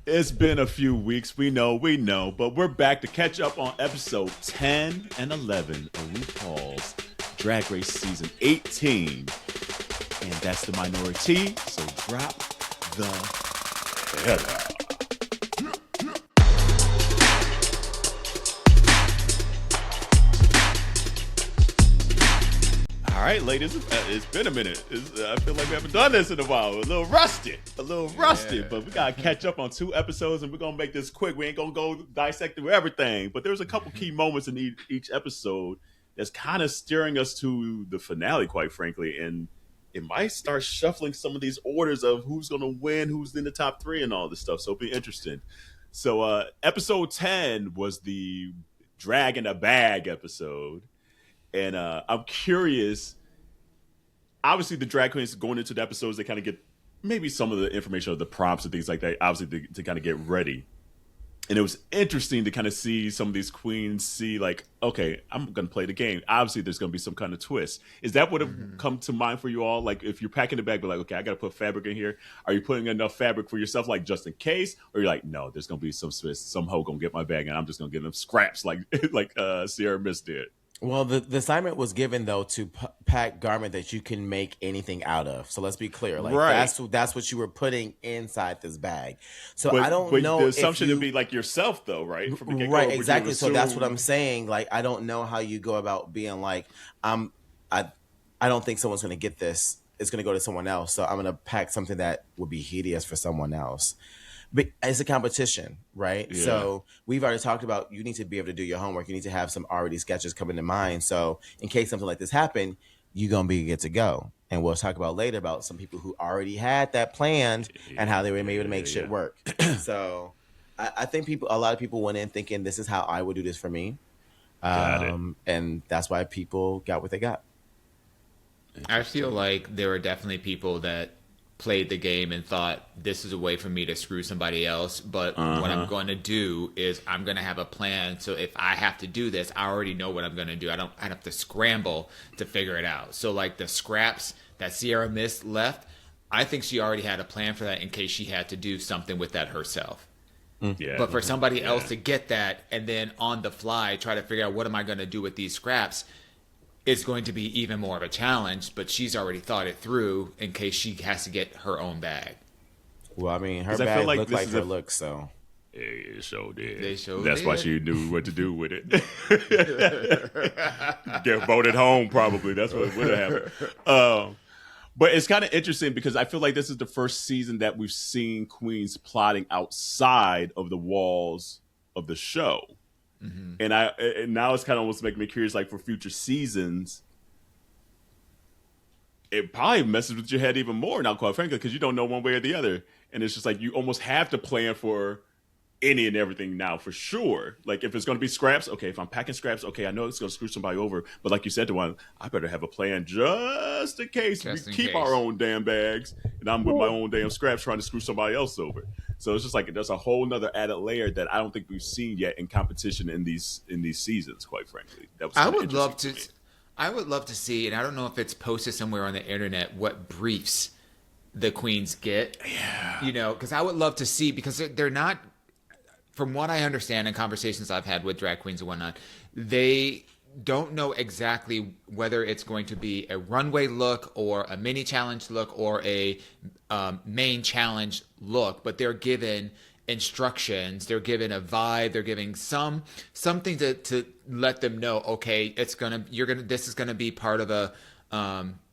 It's been a few weeks, we know, but we're back to catch up on episode 10 and 11 of RuPaul's Drag Race Season 18. And that's the Minoritea, so drop the header. All right, ladies, it's been a minute. I feel like we haven't done this in a while. A little rusty, but we got to catch up on 2 episodes, and we're going to make this quick. We ain't going to go dissect through everything, but there's a couple key moments in each episode that's kind of steering us to the finale, quite frankly, and it might start shuffling some of these orders of who's going to win, who's in the top 3, and all this stuff, so it'll be interesting. So episode 10 was the Drag in a Bag episode. And I'm curious. Obviously, the drag queens going into the episodes, they kind of get maybe some of the information of the prompts and things like that, obviously, to kind of get ready. And it was interesting to kind of see some of these queens see, like, okay, I'm going to play the game. Obviously, there's going to be some kind of twist. Is that what have come to mind for you all? Like, if you're packing the bag, but like, okay, I got to put fabric in here. Are you putting enough fabric for yourself, like, just in case? Or you're like, no, there's going to be some twist. Some hoe going to get my bag, and I'm just going to get them scraps like Sierra Miss did. Well, the assignment was given though to pack garment that you can make anything out of. So let's be clear, like that's what you were putting inside this bag. So I don't know. The assumption would be like yourself, though, right? Right, exactly. So that's what I'm saying. Like, I don't know how you go about being like, I don't think someone's going to get this. It's going to go to someone else. So I'm going to pack something that would be hideous for someone else. But it's a competition, right? Yeah. So we've already talked about you need to be able to do your homework. You need to have some already sketches coming to mind. So in case something like this happened, you're going to be good to go. And we'll talk about later about some people who already had that planned and how they were able to make shit work. So I think a lot of people went in thinking this is how I would do this for me. And that's why people got what they got. I feel like there were definitely people that played the game and thought this is a way for me to screw somebody else, but what I'm going to do is I'm going to have a plan, so if I have to do this, I already know what I'm going to do. I have to scramble to figure it out. So like the scraps that Sierra Miss left, I think she already had a plan for that in case she had to do something with that herself. Yeah. But for somebody else to get that and then on the fly try to figure out what am I going to do with these scraps, it's going to be even more of a challenge, but she's already thought it through in case she has to get her own bag. Well, I mean, her bag looked like her look, so. Yeah, it sure did. That's why she knew what to do with it. Get voted home, probably. That's what would have happened. But it's kind of interesting because I feel like this is the first season that we've seen queens plotting outside of the walls of the show. Mm-hmm. And now it's kind of almost making me curious, like for future seasons, it probably messes with your head even more now, quite frankly, because you don't know one way or the other. And it's just like you almost have to plan for any and everything now for sure. Like if it's going to be scraps, okay, if I'm packing scraps, okay, I know it's going to screw somebody over. But like you said, Dion, I better have a plan just in case we keep our own damn bags and I'm with my own damn scraps trying to screw somebody else over. So it's just like there's a whole nother added layer that I don't think we've seen yet in competition in these seasons, quite frankly. That was I would love to see, and I don't know if it's posted somewhere on the internet, what briefs the queens get. Yeah. You know, because I would love to see, because they're not, from what I understand in conversations I've had with drag queens and whatnot, they don't know exactly whether it's going to be a runway look or a mini challenge look or a main challenge look, but they're given instructions, they're given a vibe, they're giving something to let them know, okay, this is gonna be part of a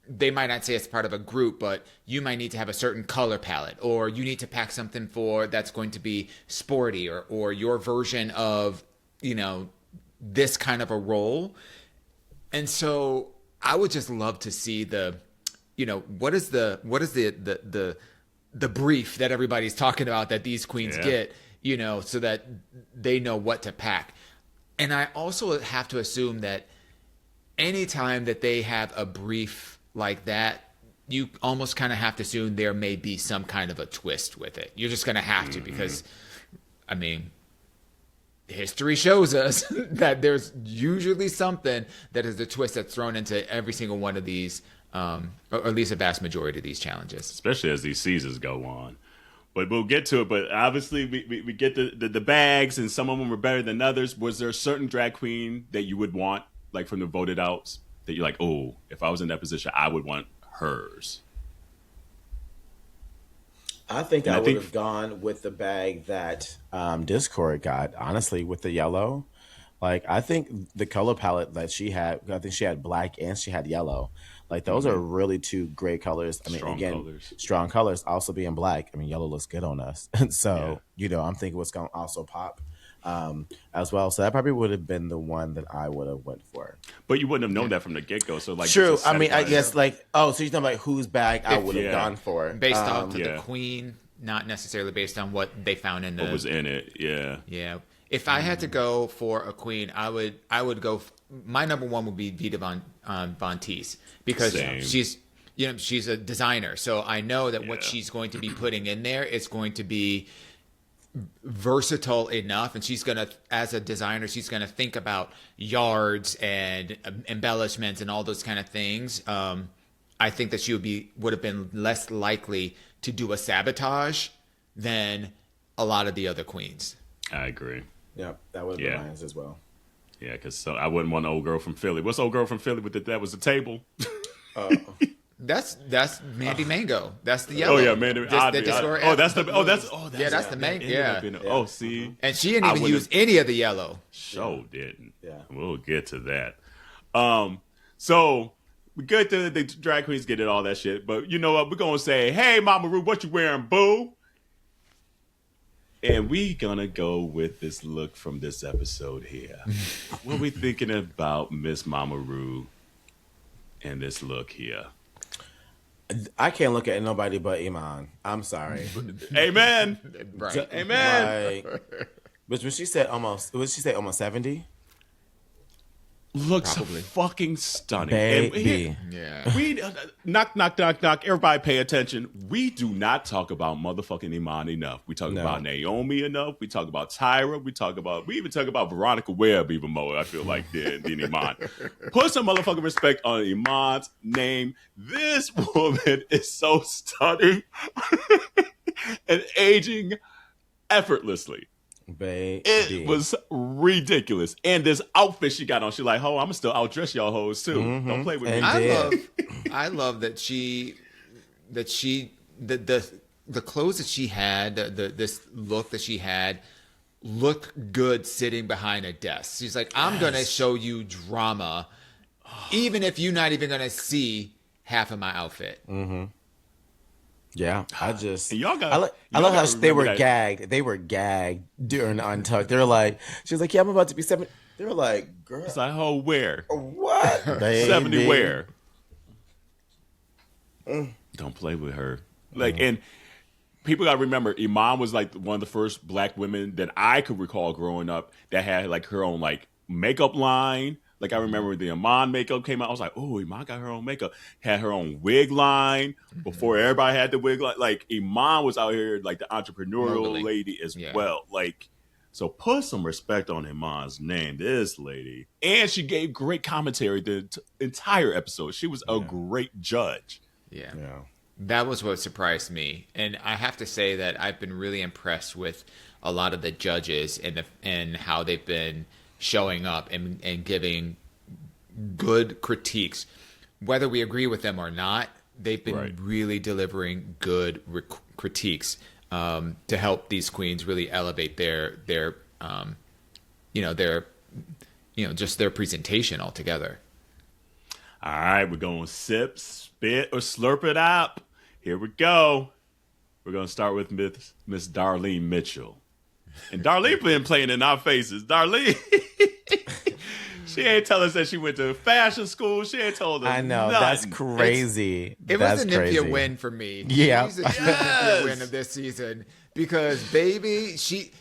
they might not say it's part of a group, but you might need to have a certain color palette, or you need to pack something that's going to be sporty, or your version of, you know, this kind of a role. And so I would just love to see what is the brief that everybody's talking about that these queens get, you know, so that they know what to pack. And I also have to assume that anytime that they have a brief like that, you almost kind of have to assume there may be some kind of a twist with it. You're just going to have to, because, I mean, history shows us that there's usually something that is the twist that's thrown into every single one of these, or at least a vast majority of these challenges. Especially as these seasons go on. But we'll get to it. But obviously, we get the bags, and some of them were better than others. Was there a certain drag queen that you would want, like from the voted outs, that you're like, oh, if I was in that position, I would want hers? I think I would have gone with the bag that Discord got, honestly, with the yellow. Like, I think the color palette that she had, I think she had black and she had yellow. Like, those are really two great colors. I mean, strong colors. Also being black. I mean, yellow looks good on us. So, I'm thinking what's going to also pop as well. So that probably would have been the one that I would have went for. But you wouldn't have known that from the get-go. So, like, true. I mean, I guess, like, so you're talking about whose bag I would have gone for. Based off of the queen, not necessarily based on what they found in the... What was in it, yeah. Yeah. If I had to go for a queen, I would go... My number one would be Vita Von Teese, because she's a designer, so I know that what she's going to be putting in there is going to be versatile enough, and she's gonna, as a designer, she's gonna think about yards and embellishments and all those kind of things. I think that she would have been less likely to do a sabotage than a lot of the other queens. I agree. Yeah, that would have been mine as well. Yeah, because I wouldn't want an old girl from Philly. What's old girl from Philly with that was the table? That's Mandy Mango. That's the yellow. Oh yeah, Mandy. That's the Mango. Yeah. Oh, see. And she didn't even use any of the yellow. Didn't. Yeah. We'll get to that. So we get to the drag queens getting all that shit, but you know what? We're gonna say, hey, Mama Ru, what you wearing, boo? And we gonna go with this look from this episode here. What we thinking about Miss Mama Ru and this look here? I can't look at nobody but Iman. I'm sorry. Amen. Right. Amen. But when she said almost 70? Looks fucking stunning. Baby. We knock. Everybody pay attention. We do not talk about motherfucking Iman enough. We talk about Naomi enough. We talk about Tyra. We even talk about Veronica Webb even more, I feel like, than Iman. Put some motherfucking respect on Iman's name. This woman is so stunning and aging effortlessly. Baby. It was ridiculous. And this outfit she got on, she like, I'm gonna still outdress y'all hoes too. Don't play with me. I love that the clothes that she had, this look that she had, looked good sitting behind a desk. She's like, I'm gonna show you drama, even if you're not even gonna see half of my outfit. Mm-hmm. Yeah, I love how they were gagged. They were gagged during Untucked. They're like, she was like, yeah, I'm about to be 70. They were like, girl. It's like, where? What? 70 where? Don't play with her. Like, and people got to remember, Iman was like one of the first black women that I could recall growing up that had like her own like makeup line. Like, I remember the Iman makeup came out. I was like, oh, Iman got her own makeup. Had her own wig line before everybody had the wig line. Like, Iman was out here, like, the entrepreneurial lady as well. Like, so put some respect on Iman's name, this lady. And she gave great commentary the entire episode. She was a great judge. Yeah. That was what surprised me. And I have to say that I've been really impressed with a lot of the judges and how they've been showing up and giving good critiques. Whether we agree with them or not, they've been really delivering good critiques to help these queens really elevate their just their presentation altogether. All right, we're going to sip, spit, or slurp it up. Here we go. We're going to start with Miss Darlene Mitchell. And Darlene been playing in our faces. Darlene, she ain't tell us that she went to fashion school. She ain't told us. I know, nothing. That's crazy. It was an Olympia win for me. Yeah. She's an Olympia win of this season because, baby, she,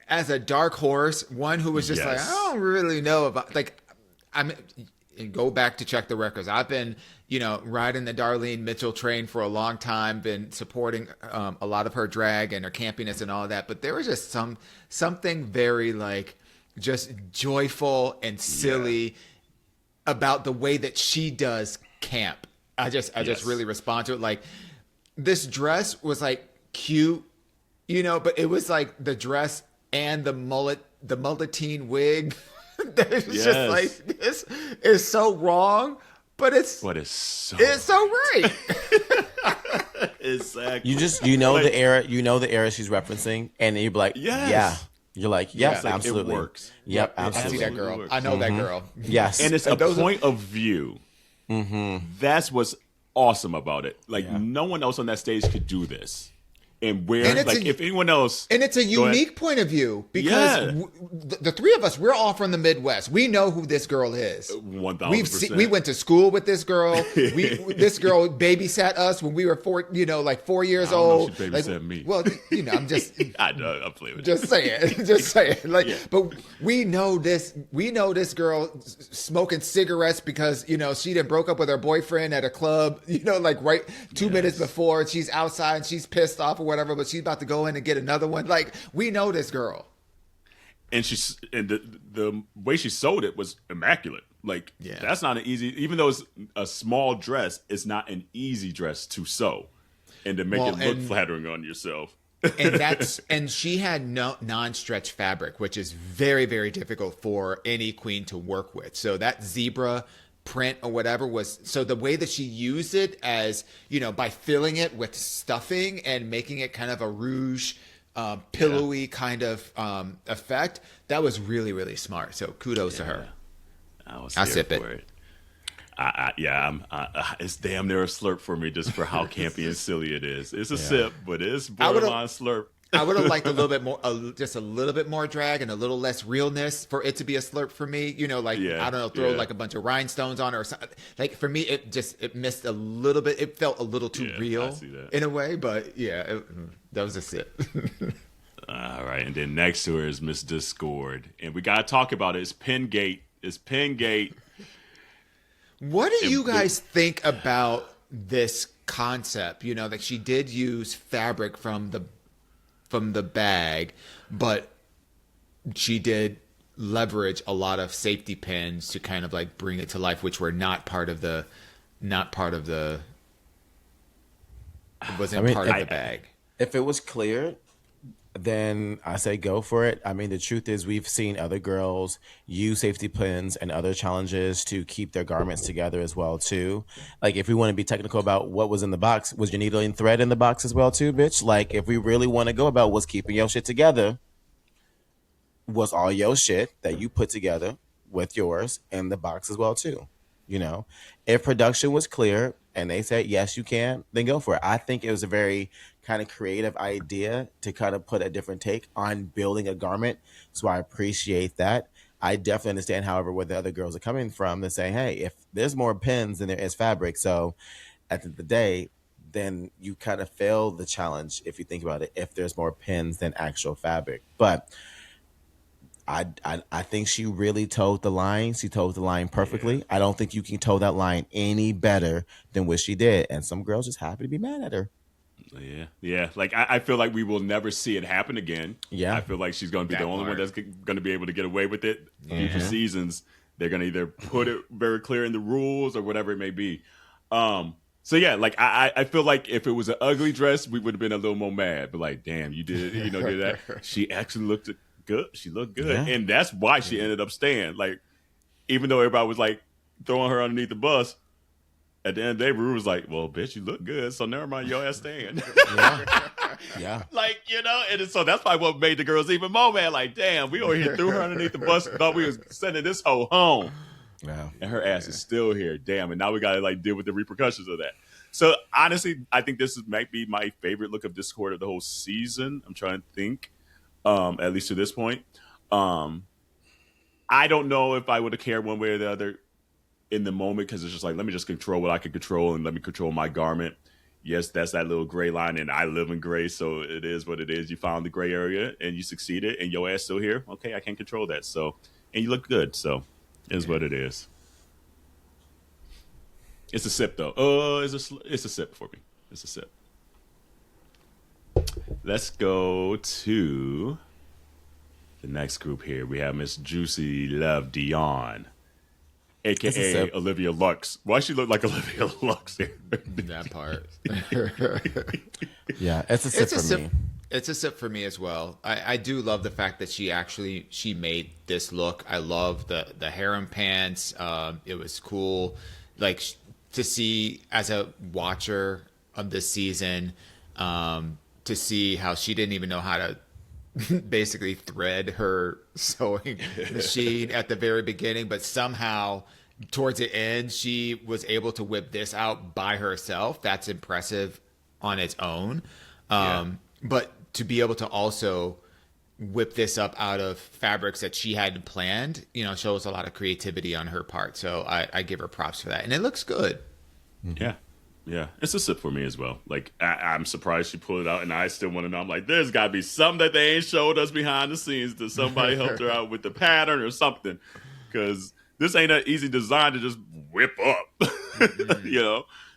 as a dark horse, one who was just like, I don't really know about, like, and go back to check the records. I've been, riding the Darlene Mitchell train for a long time, been supporting a lot of her drag and her campiness and all of that. But there was just something very like just joyful and silly about the way that she does camp. I just really respond to it. Like, this dress was like cute, you know, but it was like the dress and the mulletine wig. It's just like, this is so wrong, but it's so right. Exactly. You know like, the era she's referencing, and you're like, yeah. You're like, yes, like, absolutely. It works. Yep, absolutely. I see that girl. I know that girl. Yes. And it's a point of view. That's what's awesome about it. Like, no one else on that stage could do this. And if anyone else... And it's a unique point of view because the three of us, we're all from the Midwest. We know who this girl is. 1,000%. We went to school with this girl. This girl babysat us when we were 4 years old. She babysat me. Well, you know, I'm just... I know, I'm playing with just saying. Just saying. Like, but we know this girl smoking cigarettes because, you know, she done broke up with her boyfriend at a club, you know, like right 2 minutes before. She's outside and she's pissed off or whatever, but she's about to go in and get another one. Like, we know this girl, and the way she sold it was immaculate. Like, that's not an easy, even though it's a small dress, it's not an easy dress to sew and to make it look flattering on yourself. And she had no non-stretch fabric, which is very, very difficult for any queen to work with. So that zebra print or whatever was, so the way that she used it, as you know, by filling it with stuffing and making it kind of a rouge pillowy kind of effect, that was really, really smart. So kudos to her. I'll sip it. It. It's damn near a slurp for me, just for how campy and silly it is. It's a sip, but it's borderline slurp. I would have liked a little bit more, just a little bit more drag and a little less realness for it to be a slurp for me. You know, like, I don't know, throw like a bunch of rhinestones on it or something. Like, for me, it missed a little bit. It felt a little too real in a way, but that was a sip. All right, and then next to her is Miss Discord, and we got to talk about it. It's PenGate. What do you guys think about this concept? You know, that she did use fabric from the bag, but she did leverage a lot of safety pins to kind of like bring it to life, which were not part of the part of the bag. If it was clear, then I say go for it. I mean, the truth is we've seen other girls use safety pins and other challenges to keep their garments together as well too. Like, if we want to be technical about what was in the box, was your needle and thread in the box as well too, bitch? Like, if we really want to go about what's keeping your shit together, was all your shit that you put together with yours in the box as well too? You know, if production was clear and they said, yes, you can, then go for it. I think it was a very kind of creative idea to kind of put a different take on building a garment. So I appreciate that. I definitely understand, however, where the other girls are coming from. They're saying, hey, if there's more pins than there is fabric, so at the end of the day, then you kind of fail the challenge if you think about it, if there's more pins than actual fabric. But I think she really toed the line. She toed the line perfectly. I don't think you can toe that line any better than what she did. And some girls just happy to be mad at her. Yeah. Like, I feel like we will never see it happen again. Yeah. I feel like she's going to be the only one that's going to be able to get away with it. Future seasons, they're going to either put it very clear in the rules or whatever it may be. So yeah, like I feel like if it was an ugly dress, we would have been a little more mad. But like, damn, you did that. She actually looked good. She looked good, and that's why she ended up staying. Like, even though everybody was like throwing her underneath the bus, at the end of the day, Rue was like, "Well, bitch, you look good, so never mind your ass staying." Yeah. Like, you know, and so that's probably what made the girls even more mad. Like, damn, we over here threw her underneath the bus, thought we was sending this hoe home. Yeah. And her ass is still here. Damn. And now we got to like deal with the repercussions of that. So honestly, I think might be my favorite look of Discord of the whole season. I'm trying to think, at least to this point. I don't know if I would have cared one way or the other in the moment, because it's just like, let me just control what I can control and let me control my garment. Yes, that's that little gray line, and I live in gray, so it is what it is. You found the gray area and you succeeded, and your ass still here. Okay, I can't control that. So, and you look good, so is what it is. It's a sip though. It's a sip for me. It's a sip. Let's go to the next group here. We have Miss Juicy Love Dion. AKA Olivia Lux. Why she look like Olivia Lux here? That part. Yeah, it's a sip for me. It's a sip for me as well. I do love the fact that she made this look. I love the harem pants. It was cool, like to see as a watcher of this season, to see how she didn't even know how to basically thread her sewing machine at the very beginning, but somehow towards the end she was able to whip this out by herself. That's impressive on its own. But to be able to also whip this up out of fabrics that she hadn't planned, shows a lot of creativity on her part. So I give her props for that, and it looks good. Yeah, it's a sip for me as well. Like, I'm surprised she pulled it out, and I still want to know. I'm like, there's got to be something that they ain't showed us behind the scenes that somebody helped her out with the pattern or something, because this ain't an easy design to just whip up,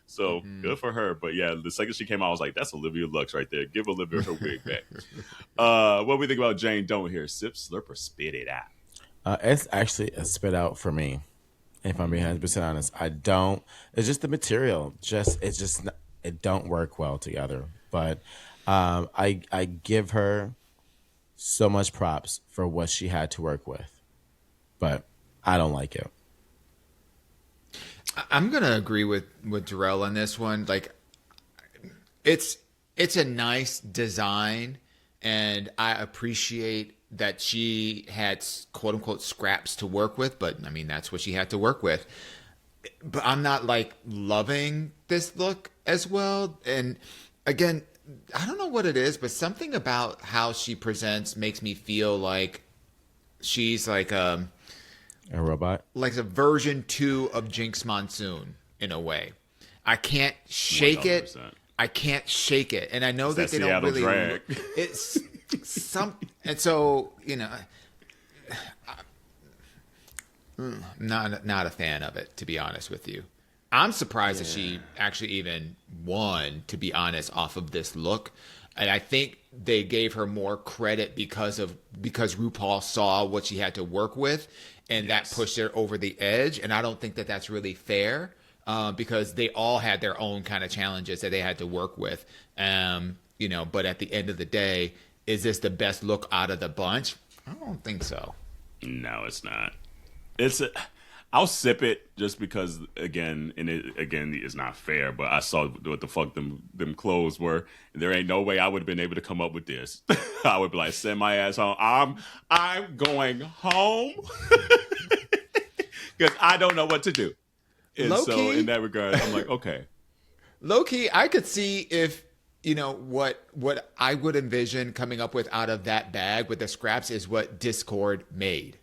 So good for her. But yeah, the second she came out, I was like, that's Olivia Lux right there. Give Olivia her wig back. What do we think about Jane Don't here? Sip, slurp, or spit it out? It's actually a spit out for me. If I'm being 100% honest, I don't. It's just the material. It don't work well together. But I give her so much props for what she had to work with. But I don't like it. I'm gonna agree with Jarrell on this one. Like, it's a nice design, and I appreciate that she had quote unquote scraps to work with, but I mean, that's what she had to work with. But I'm not like loving this look as well. And again, I don't know what it is, but something about how she presents makes me feel like she's like a robot, like a version 2 of Jinx Monsoon in a way. I can't shake 100%. It. I can't shake it. And I know that they don't really drag. It's and so, not a fan of it, to be honest with you. I'm surprised that she actually even won, to be honest, off of this look. And I think they gave her more credit because RuPaul saw what she had to work with, and that pushed her over the edge. And I don't think that that's really fair, because they all had their own kind of challenges that they had to work with. But at the end of the day, is this the best look out of the bunch? I don't think so. No, it's not. I'll sip it just because, again, it's not fair, but I saw what the fuck them clothes were. There ain't no way I would have been able to come up with this. I would be like, send my ass home. I'm going home because I don't know what to do. And so in that regard, I'm like, okay. Low key, I could see if, what I would envision coming up with out of that bag with the scraps is what Discord made.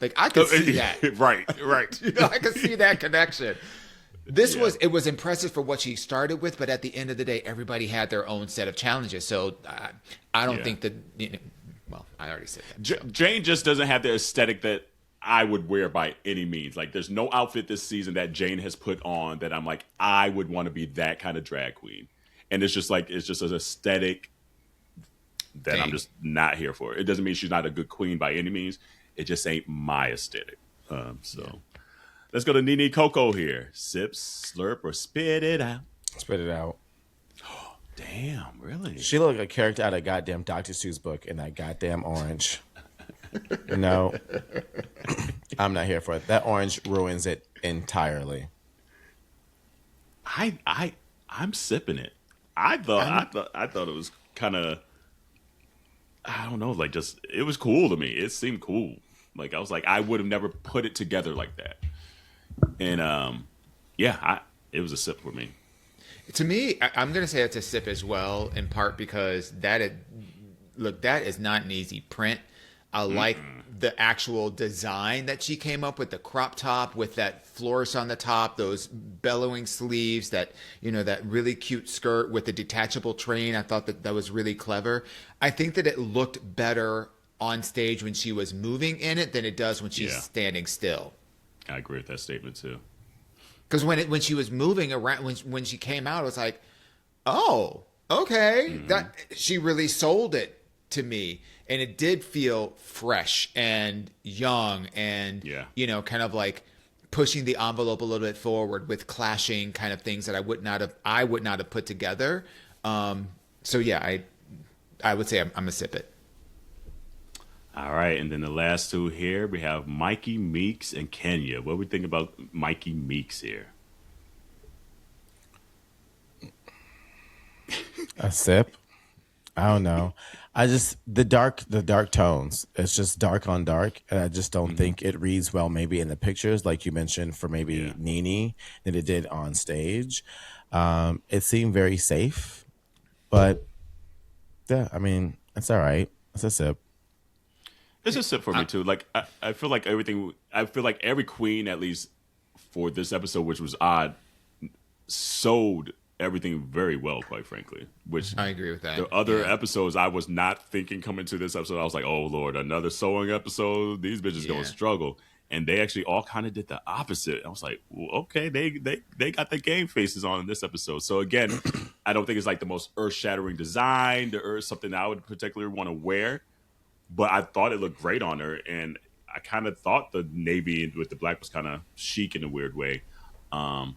Like, I could see that. Right. I could see that connection. It was impressive for what she started with, but at the end of the day, everybody had their own set of challenges. So I don't think that, well, I already said that. Jane just doesn't have the aesthetic that I would wear by any means. Like, there's no outfit this season that Jane has put on that I'm like, I would want to be that kind of drag queen. And it's just an aesthetic that I'm just not here for. It doesn't mean she's not a good queen by any means. It just ain't my aesthetic. Let's go to Nene Coco here. Sip, slurp, or spit it out. Spit it out. Oh, damn, really? She looked like a character out of goddamn Dr. Seuss book in that goddamn orange. No. I'm not here for it. That orange ruins it entirely. I'm sipping it. I thought it was kind of, I don't know, like, just, it was cool to me. It seemed cool. Like, I was like, I would have never put it together like that. And it was a sip for me. To me, I'm going to say it's a sip as well, in part because that is not an easy print. I like the actual design that she came up with, the crop top with that flourish on the top, those bellowing sleeves, that really cute skirt with the detachable train. I thought that was really clever. I think that it looked better on stage when she was moving in it than it does when she's standing still. I agree with that statement too. Because when she was moving around, when she came out, it was like, oh, okay, that she really sold it to me. And it did feel fresh and young and, kind of like pushing the envelope a little bit forward with clashing kind of things that I would not have put together. So yeah, I would say I'm gonna sip it. All right, and then the last two here, we have Mikey, Meeks, and Kenya. What do we think about Mikey Meeks here? A sip? I don't know. I just the dark tones. It's just dark on dark, and I just don't think it reads well. Maybe in the pictures, like you mentioned, for maybe Nene than it did on stage. It seemed very safe, but yeah, I mean, it's all right. It's a sip. It's a sip for me too. Like I feel like everything. I feel like every queen, at least for this episode, which was odd, sold everything very well, quite frankly. Which I agree with that. The other episodes, I was not thinking coming to this episode. I was like, oh Lord, another sewing episode. These bitches gonna struggle, and they actually all kind of did the opposite. I was like, well, okay, they got the game faces on in this episode. So again, I don't think it's like the most earth shattering design, or something that I would particularly want to wear. But I thought it looked great on her, and I kind of thought the navy with the black was kind of chic in a weird way. So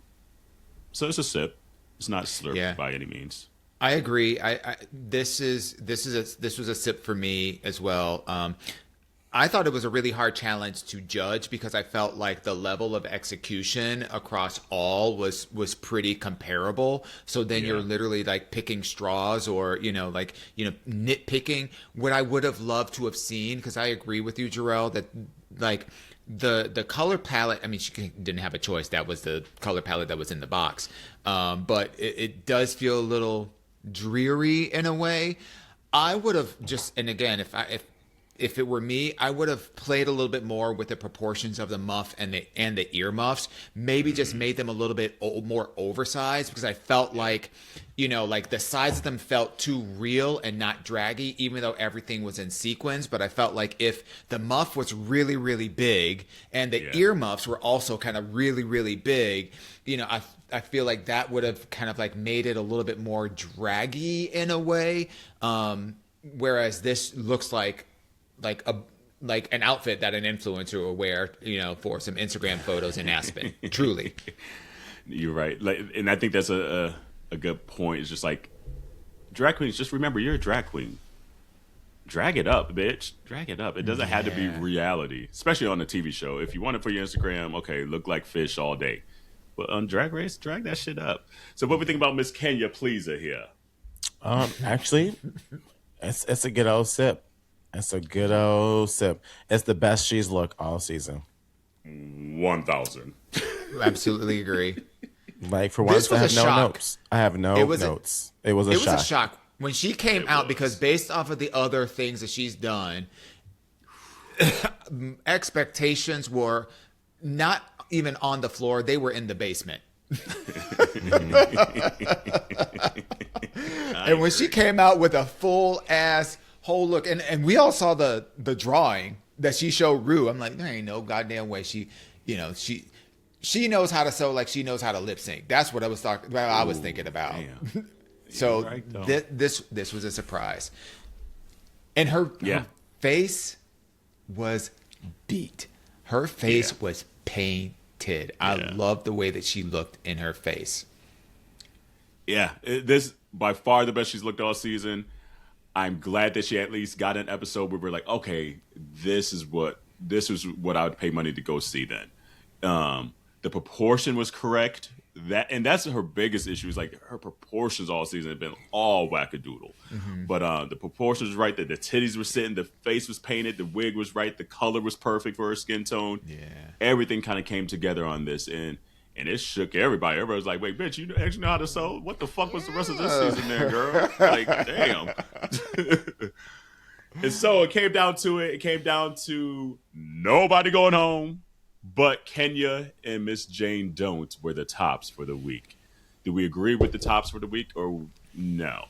it's a sip. It's not slurp by any means. I agree. This was a sip for me as well. I thought it was a really hard challenge to judge because I felt like the level of execution across all was pretty comparable. So then you're literally like picking straws or, nitpicking. What I would have loved to have seen, because I agree with you, Jarrell, that like the color palette, I mean, she didn't have a choice. That was the color palette that was in the box. But it does feel a little dreary in a way. I would have just, and again, if it were me, I would have played a little bit more with the proportions of the muff and the earmuffs. Maybe just made them a little bit more oversized, because I felt like, like the size of them felt too real and not draggy, even though everything was in sequins. But I felt like if the muff was really, really big and the earmuffs were also kind of really, really big, I feel like that would have kind of like made it a little bit more draggy in a way. Whereas this looks like an outfit that an influencer will wear, for some Instagram photos in Aspen. Truly. You're right. Like, and I think that's a good point. It's just like, drag queens, just remember you're a drag queen. Drag it up, bitch. Drag it up. It doesn't have to be reality, especially on a TV show. If you want it for your Instagram, okay, look like fish all day. But on Drag Race, drag that shit up. So what we think about Miss Kenya Pleaser here? Actually, it's a good old sip. It's a good old sip. It's the best she's looked all season. 1,000. Absolutely agree. Like, for once, I have no notes. I have no notes. It was a shock. When she came out, because based off of the other things that she's done, expectations were not even on the floor. They were in the basement. And when she came out with a full ass whole look, and we all saw the drawing that she showed Rue. I'm like, there ain't no goddamn way she knows how to sew like she knows how to lip sync. That's what I was talking. Well, I was thinking about. So right, this was a surprise, and her face was beat. Her face was painted. I love the way that she looked in her face. Yeah, this by far the best she's looked all season. I'm glad that she at least got an episode where we're like, okay, this is what I would pay money to go see then. The proportion was correct. That's her biggest issue, is like her proportions all season have been all wackadoodle. But the proportions was right, that the titties were sitting, the face was painted, the wig was right, the color was perfect for her skin tone. Yeah. Everything kind of came together on this, and it shook everybody. Everybody was like, wait, bitch, you actually know how to sew? What the fuck was the rest of this season there, girl? Like, damn. And so it came down to it. It came down to nobody going home, but Kenya and Miss Jane Don't were the tops for the week. Do we agree with the tops for the week, or no?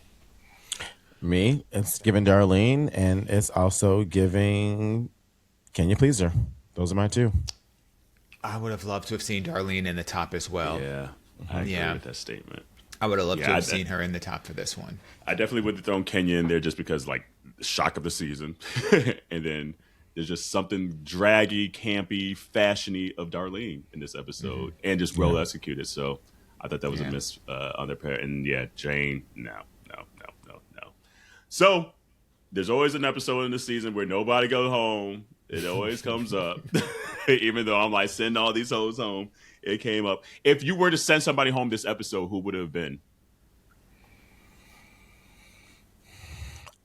Me, it's giving Darlene, and it's also giving Kenya Pleaser. Those are my two. I would have loved to have seen Darlene in the top as well. Yeah, I agree with that statement. I would have loved to have seen her in the top for this one. I definitely would have thrown Kenya in there just because, like, shock of the season. And then there's just something draggy, campy, fashiony of Darlene in this episode, and just well executed. So I thought that was a miss on their part. And yeah, Jane, no. So there's always an episode in the season where nobody goes home. It always comes up, even though I'm like sending all these hoes home. It came up. If you were to send somebody home this episode, who would it have been?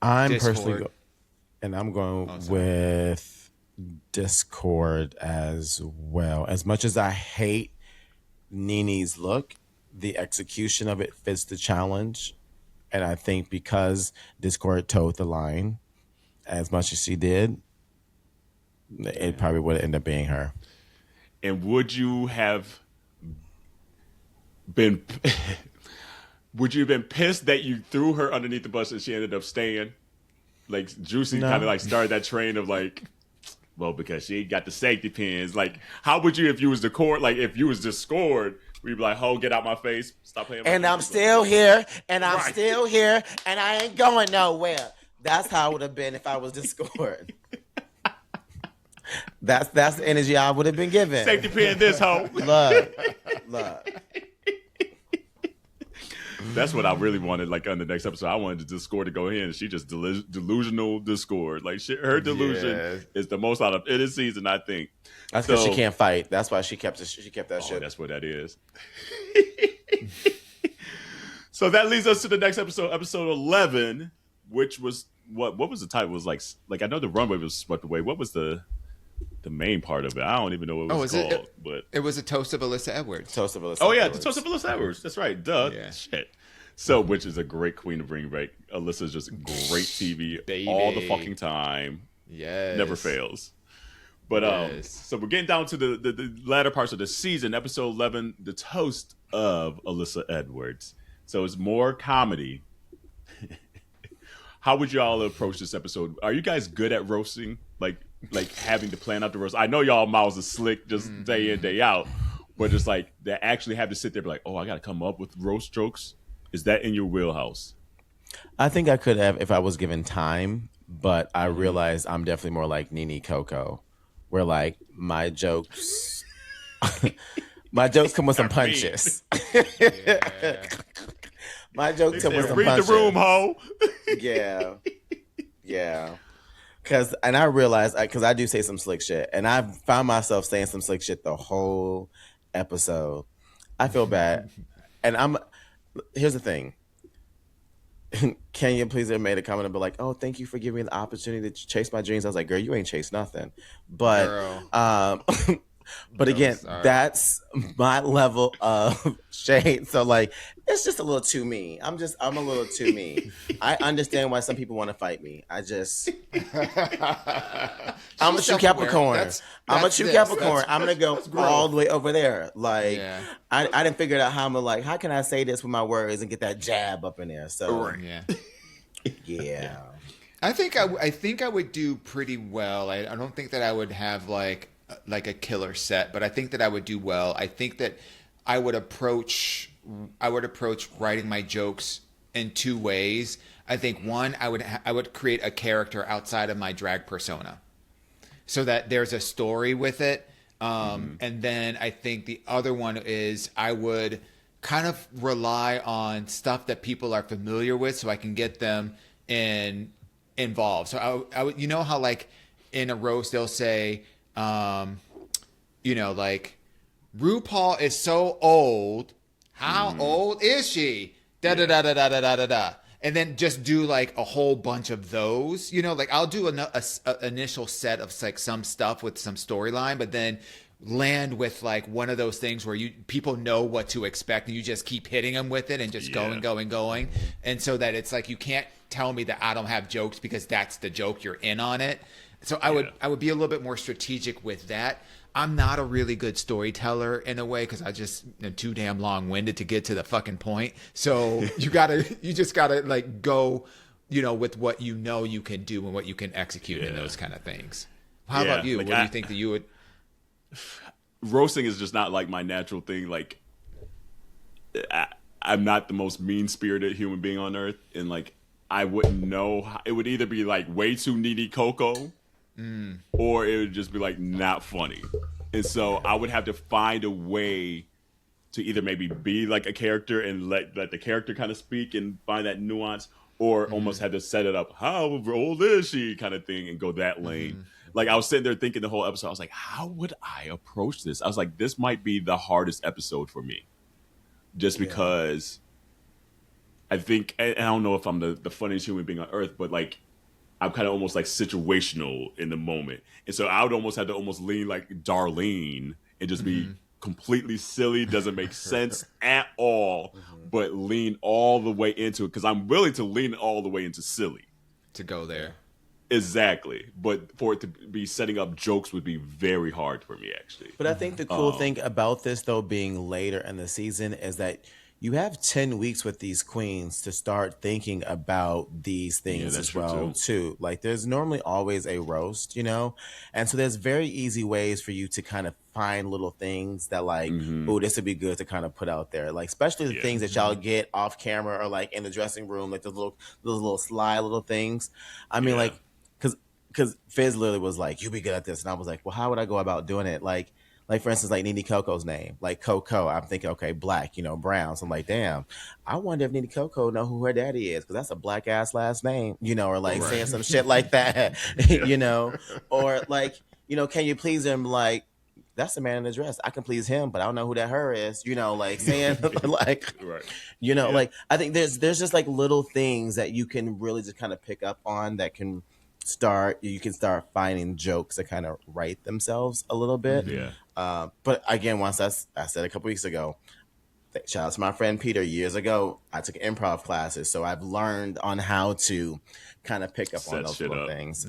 I'm Discord. personally, and I'm going with Discord as well. As much as I hate Nene's look, the execution of it fits the challenge. And I think because Discord towed the line as much as she did, it probably would end up being her. And would you have been pissed that you threw her underneath the bus and she ended up staying? Like Juicy kind of like started that train of like, well, because she got the safety pins. Like, how would you if you was the court? Like, if you was the scored, we'd be like, "Ho, get out my face! Stop playing." And I'm still here, and I'm still here, and I ain't going nowhere. That's how it would have been if I was Discord. That's the energy I would have been given. Safety pin this hoe. Look. That's what I really wanted. Like on the next episode, I wanted Discord to go in, and she just delusional Discord. Like her delusion is the most out of any season, I think. That's because she can't fight. That's why she kept that shit. That's what that is. So that leads us to the next episode, episode 11, which was what was the title? It was like I know the runway was swept away. What was the main part of it? I don't even know what it was called. But it was a toast of Alyssa Edwards. Toast of Alyssa. Oh yeah, Edwards. the toast of Alyssa Edwards. That's right. Duh. Yeah. Shit. So, which is a great queen to bring back. Alyssa's just great TV Baby. all the fucking time. Yes. Never fails. But so we're getting down to the latter parts of the season. Episode 11, the toast of Alyssa Edwards. So it's more comedy. How would y'all approach this episode? Are you guys good at roasting? Like having to plan out the roast? I know y'all mouths are slick just day in, day out. But it's like they actually have to sit there and be like, oh, I got to come up with roast jokes. Is that in your wheelhouse? I think I could have if I was given time, but I realized I'm definitely more like Nene Coco, where like my jokes come with some punches. My jokes come with some punches. Read the room, ho. Yeah. And I realized, because I do say some slick shit, and I found myself saying some slick shit the whole episode. I feel bad. And here's the thing. Kenya please made a comment about like, oh, thank you for giving me the opportunity to chase my dreams. I was like, girl, you ain't chased nothing. But but again, that's my level of shade. So like, it's just a little too me. I'm a little too me. I understand why some people want to fight me. I'm a true Capricorn. I'm a true Capricorn. I'm gonna go all the way over there. Like I didn't figure out how can I say this with my words and get that jab up in there. So yeah. I think I would do pretty well. I don't think that I would have like a killer set, but I think that I would do well. I think that I would approach writing my jokes in two ways. I think one, I would create a character outside of my drag persona, so that there's a story with it. And then I think the other one is I would kind of rely on stuff that people are familiar with, so I can get them involved. So I would, you know how like in a roast they'll say, like RuPaul is so old. How old is she? Da da da da da da da da. And then just do like a whole bunch of those. Like I'll do an initial set of like some stuff with some storyline, but then land with like one of those things where people know what to expect, and you just keep hitting them with it and just going, and so that it's like you can't tell me that I don't have jokes because that's the joke, you're in on it. So I would be a little bit more strategic with that. I'm not a really good storyteller in a way because I just am too damn long-winded to get to the fucking point. So you just gotta like go, with what you know you can do and what you can execute in those kind of things. How about you? Like what do you think that you would? Roasting is just not like my natural thing. Like I'm not the most mean-spirited human being on earth, and like I wouldn't know. It would either be like way too needy Coco, or it would just be like not funny. And so I would have to find a way to either maybe be like a character and let the character kind of speak and find that nuance, or almost had to set it up, how old is she kind of thing, and go that lane. Like, I was sitting there thinking the whole episode, I was like, how would I approach this? I was like, this might be the hardest episode for me. Just because I think, and I don't know if I'm the funniest human being on earth, but like, I'm kind of almost like situational in the moment. And so I would almost have to almost lean like Darlene and just be completely silly, doesn't make sense at all, but lean all the way into it, because I'm willing to lean all the way into silly. To go there. Exactly. But for it to be setting up jokes would be very hard for me, actually. But I think the cool thing about this, though, being later in the season, is that you have 10 weeks with these queens to start thinking about these things as well, too. Like, there's normally always a roast, you know? And so there's very easy ways for you to kind of find little things that, like, oh, this would be good to kind of put out there. Like, especially the things that y'all get off camera or, like, in the dressing room, like those little sly little things. I mean, like, because Fizz literally was like, you be good at this. And I was like, well, how would I go about doing it? Like, for instance, like Nene Coco's name, like Coco. I'm thinking, okay, black, you know, brown. So I'm like, damn, I wonder if Nene Coco know who her daddy is, because that's a black ass last name, you know, or like saying some shit like that, you know, or like, you know, can you please him? Like, that's the man in the dress. I can please him, but I don't know who that her is, you know, like saying like, you know, like I think there's just like little things that you can really just kind of pick up on that can you can start finding jokes that kind of write themselves a little bit. But again, once I said a couple weeks ago, shout out to my friend Peter. Years ago, I took improv classes, so I've learned on how to kind of pick up on those little things.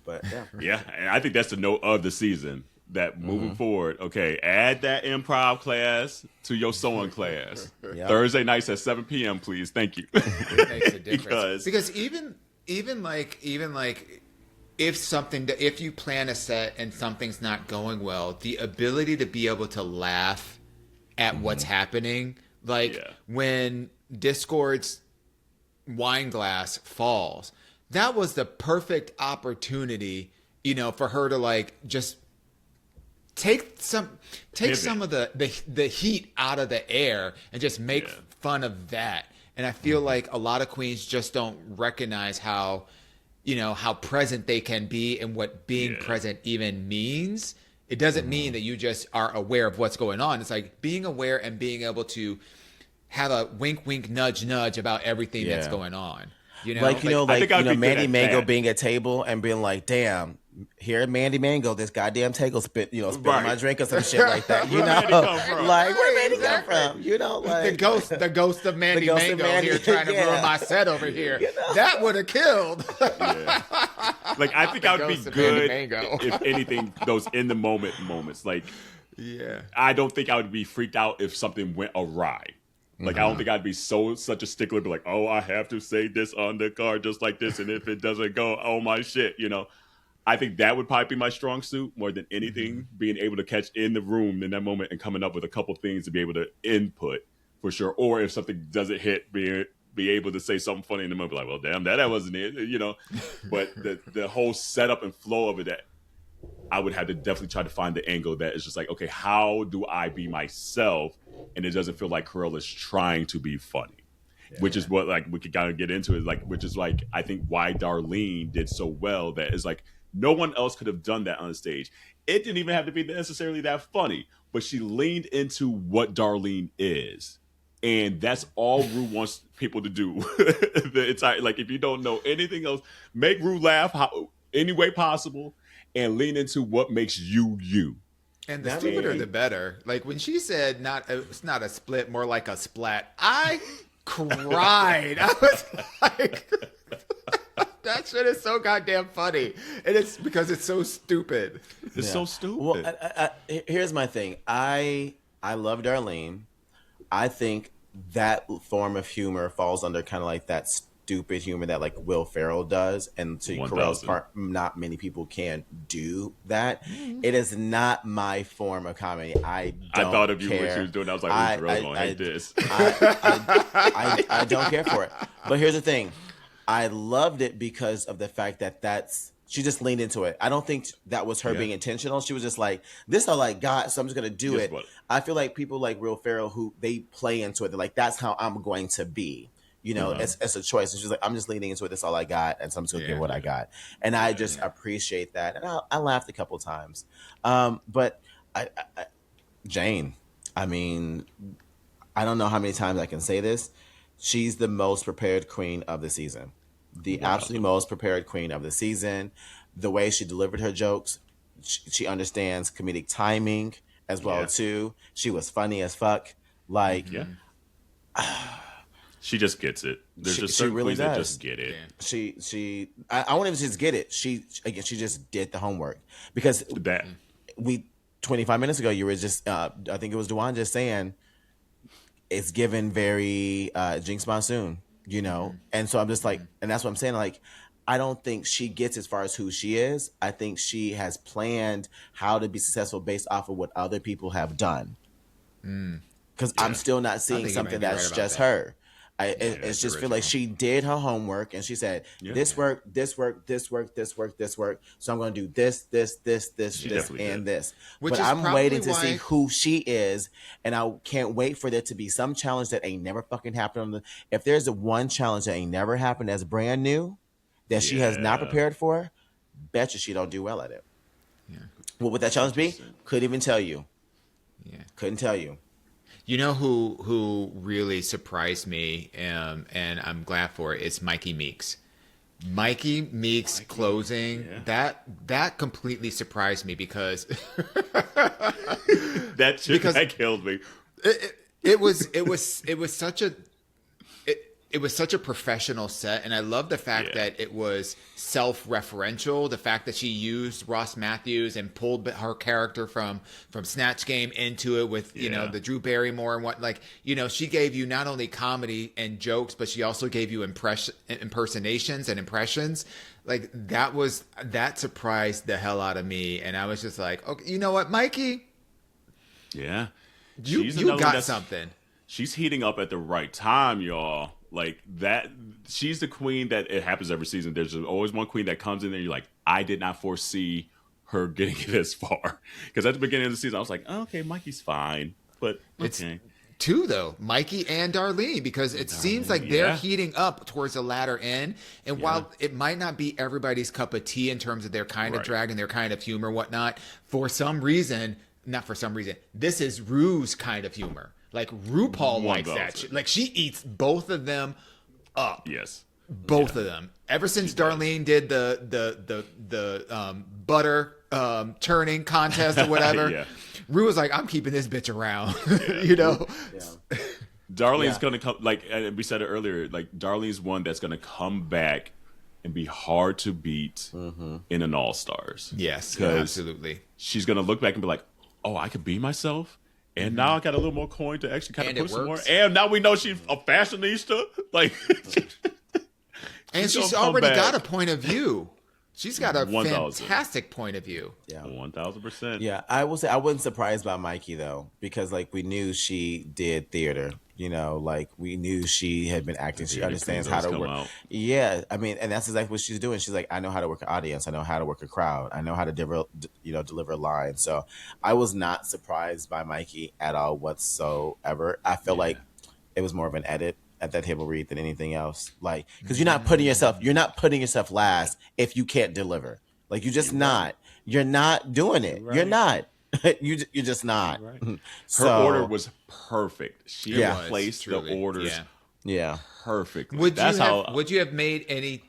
But and I think that's the note of the season. That moving forward, okay, add that improv class to your sewing class. Thursday nights at 7 p.m., please. Thank you. It makes a difference. Because even like if you plan a set and something's not going well, the ability to be able to laugh at what's happening, like when Discord's wine glass falls, that was the perfect opportunity, you know, for her to like just take some of the heat out of the air and just make fun of that. And I feel like a lot of queens just don't recognize how, you know, how present they can be and what being present even means. It doesn't mean that you just are aware of what's going on. It's like being aware and being able to have a wink, wink, nudge, nudge about everything that's going on. You know, like, you know, Mandy Mango being at table and being like, damn, here at Mandy Mango, this goddamn table spit my drink or some shit like that. You know, like, where Mandy come from? You know, like the ghost of Mandy Mango here trying to ruin my set over here. You know? That would have killed. Like, I think I would be good if anything, those in the moment moments. Like, I don't think I would be freaked out if something went awry. Like, I don't think I'd be such a stickler, be like, oh, I have to say this on the card just like this, and if it doesn't go, oh my shit, you know. I think that would probably be my strong suit more than anything, being able to catch in the room in that moment and coming up with a couple things to be able to input for sure. Or if something doesn't hit, be able to say something funny in the moment, be like, well, damn, that wasn't it, you know. But the whole setup and flow of it, that I would have to definitely try to find the angle that is just like, okay, how do I be myself? And it doesn't feel like Carell is trying to be funny. Which is what, like, we could kind of get into it, like, which is like, I think why Darlene did so well, that is like, no one else could have done that on the stage. It didn't even have to be necessarily that funny, but she leaned into what Darlene is. And that's all Rue wants people to do. The entire, like, if you don't know anything else, make Rue laugh any way possible and lean into what makes you you. And the stupider the better. Like, when she said it's not a split, more like a splat, I cried. I was like, that shit is so goddamn funny. And it's because it's so stupid. It's so stupid. Well, here's my thing. I love Darlene. I think that form of humor falls under kind of like that stupid humor that like Will Ferrell does. And to Carell's part, not many people can do that. It is not my form of comedy. I thought of you when she was doing that. I was like, Carell's going to hate this. I don't care for it. But here's the thing. I loved it because of the fact that she just leaned into it. I don't think that was her being intentional. She was just like, this all I got, so I'm just gonna do it. What? I feel like people like Real Pharaoh who they play into it. They're like, that's how I'm going to be. You know, it's a choice. And she's like, I'm just leaning into it. That's all I got, and so I'm just gonna give what I got. And I just appreciate that. And I laughed a couple times. But Jane, I mean, I don't know how many times I can say this. She's the most prepared queen of the season. The absolutely most prepared queen of the season. The way she delivered her jokes, she understands comedic timing as well too. She was funny as fuck. Like, she just gets it. There's just certain queens that just get it. I won't even just get it. She just did the homework because 25 minutes ago you were just I think it was Dion just saying it's given very Jinx Monsoon. You know, and so I'm just like, and that's what I'm saying. Like, I don't think she gets as far as who she is. I think she has planned how to be successful based off of what other people have done. Because I'm still not seeing something that's just her. It's just feel like she did her homework and she said, this work, this work, this work, this work, this work. So I'm going to do this, and this. But I'm waiting to see who she is. And I can't wait for there to be some challenge that ain't never fucking happened. If there's one challenge that ain't never happened that's brand new, that she has not prepared for, betcha she don't do well at it. Yeah. What would that challenge be? Couldn't even tell you. Yeah. Couldn't tell you. You know who really surprised me, and I'm glad for it, is Mikey Meeks. Mikey Meeks closing, that completely surprised me because that killed me. It was such a professional set, and I love the fact that it was self-referential. The fact that she used Ross Matthews and pulled her character from Snatch Game into it with you know the Drew Barrymore and what she gave you not only comedy and jokes, but she also gave you impersonations and impressions. Like that surprised the hell out of me, and I was just like, okay, you know what, Mikey? Yeah, you got something. She's heating up at the right time, y'all. Like that, she's the queen that it happens every season. There's always one queen that comes in there. You're like, I did not foresee her getting this far. Because at the beginning of the season, I was like, oh, okay, Mikey's fine, but okay. It's two though, Mikey and Darlene, because it seems like they're heating up towards the latter end. And while it might not be everybody's cup of tea in terms of their kind of drag and their kind of humor, whatnot, not for some reason, this is Rue's kind of humor. Like RuPaul likes that shit. Like she eats both of them up. Yes, both of them. Ever since Darlene did the butter turning contest or whatever, Rue was like, "I'm keeping this bitch around." You know. Yeah. Darlene's gonna come. Like we said it earlier. Like Darlene's one that's gonna come back and be hard to beat in an All Stars. Yes, absolutely. She's gonna look back and be like, "Oh, I could be myself." And now I got a little more coin to actually kind of push some more. And now we know she's a fashionista. Like, and she's already got a point of view. She's got a fantastic point of view. Yeah, 1,000%. Yeah, I will say I wasn't surprised by Mikey though, because like we knew she did theater. You know, like we knew she had been acting. She understands how to work. Yeah, I mean, and that's exactly what she's doing. She's like, I know how to work an audience. I know how to work a crowd. I know how to deliver a line. So I was not surprised by Mikey at all whatsoever. I feel like it was more of an edit at that table read than anything else. Like, because you're not putting yourself last if you can't deliver. Like you're just not. You're not doing it. Right. You're not. You're just not. Right. Her order was perfect. She placed the orders perfectly. Would you have made any?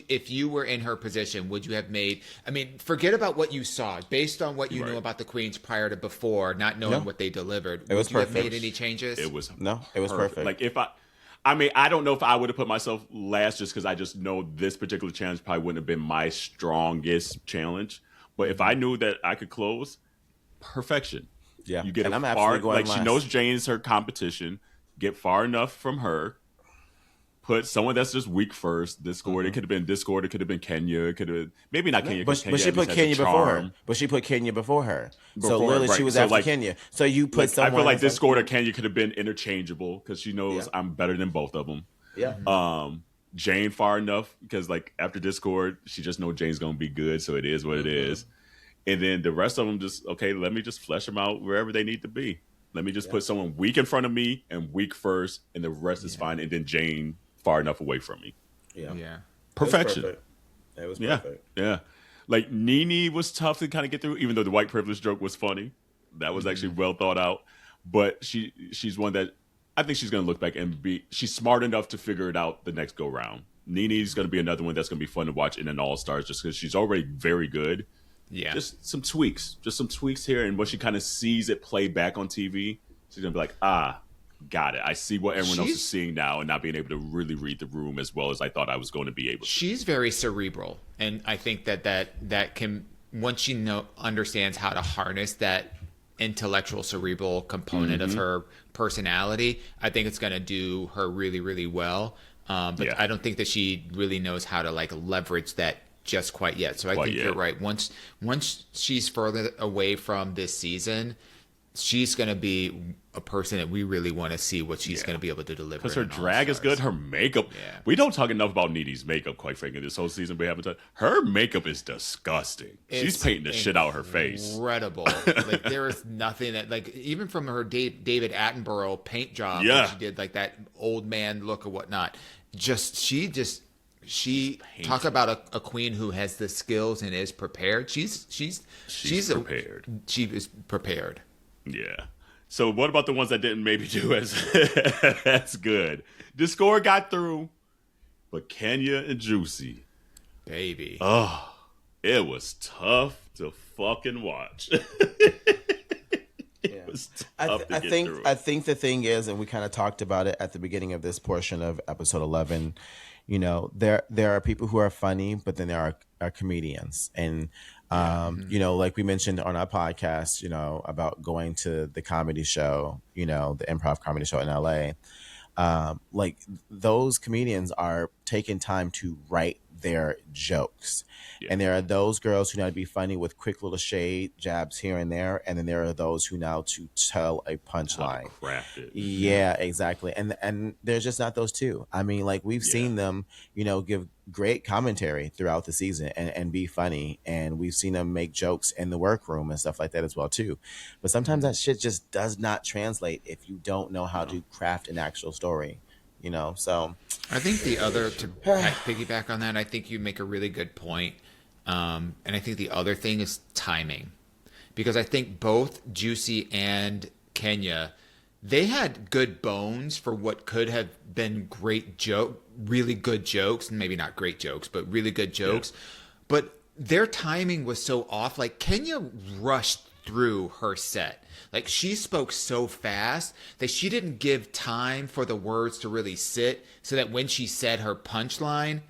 If you were in her position, would you have made? I mean, forget about what you saw, based on what you knew about the queens prior to before, not knowing what they delivered. Would you have made any changes? It was perfect. Like I don't know if I would have put myself last just because I just know this particular challenge probably wouldn't have been my strongest challenge. But if I knew that I could close. Perfection. Yeah, you get and I'm far. Like last. She knows Jane's her competition. Get far enough from her. Put someone that's just weak first. Discord. It could have been Discord. It could have been Kenya. It could have maybe not Kenya. But she put Kenya before her. But she put Kenya before her. So literally, she was after Kenya. So you put someone. I feel like Discord or Kenya could have been interchangeable because she knows I'm better than both of them. Yeah. Jane far enough because like after Discord, she just knows Jane's gonna be good, so it is what it is. And then the rest of them just okay. Let me just flesh them out wherever they need to be. Let me just put someone weak in front of me and weak first, and the rest is fine. And then Jane far enough away from me. Yeah. Perfection. It was perfect. Yeah. Like Nene was tough to kind of get through, even though the white privilege joke was funny. That was actually well thought out. But she's one that I think she's going to look back and she's smart enough to figure it out the next go round. Nene's going to be another one that's going to be fun to watch in an All-Stars just because she's already very good. Yeah. Just some tweaks here. And when she kind of sees it play back on TV, she's going to be like, got it. I see what everyone else is seeing now and not being able to really read the room as well as I thought I was going to be able to. She's very cerebral. And I think that can, once she understands how to harness that intellectual cerebral component of her personality, I think it's going to do her really, really well. But I don't think that she really knows how to like leverage that just quite yet. So I think you're right. Once she's further away from this season, she's going to be a person that we really want to see what she's going to be able to deliver. Because her drag is good. Her makeup. Yeah. We don't talk enough about Nene's makeup, quite frankly, this whole season. We haven't talked. Her makeup is disgusting. She's painting the shit out of her face. Incredible. Like, there is nothing that, like, even from her David Attenborough paint job, that she did, like, that old man look or whatnot. She talk about a queen who has the skills and is prepared. She's prepared. She is prepared. Yeah. So what about the ones that didn't maybe do as good? Discord got through, but Kenya and Juicy, baby, it was tough to fucking watch. I think the thing is, and we kind of talked about it at the beginning of this portion of episode 11. You know, there are people who are funny, but then there are comedians, and you know, like we mentioned on our podcast, you know, about going to the comedy show, you know, the improv comedy show in LA. Like those comedians are taking time to write their jokes. Yeah. And there are those girls who know how to be funny with quick little shade jabs here and there. And then there are those who know to tell a punchline. Craft it. Yeah, exactly. And there's just not those two. I mean, like we've seen them, you know, give great commentary throughout the season and be funny. And we've seen them make jokes in the workroom and stuff like that as well, too. But sometimes that shit just does not translate if you don't know how to craft an actual story. You know, so I think the other, to piggyback on that, I think you make a really good point. And I think the other thing is timing, because I think both Juicy and Kenya, they had good bones for what could have been really good jokes, maybe not great jokes, but really good jokes. Yeah. But their timing was so off. Like Kenya rushed through her set. Like she spoke so fast that she didn't give time for the words to really sit, so that when she said her punchline,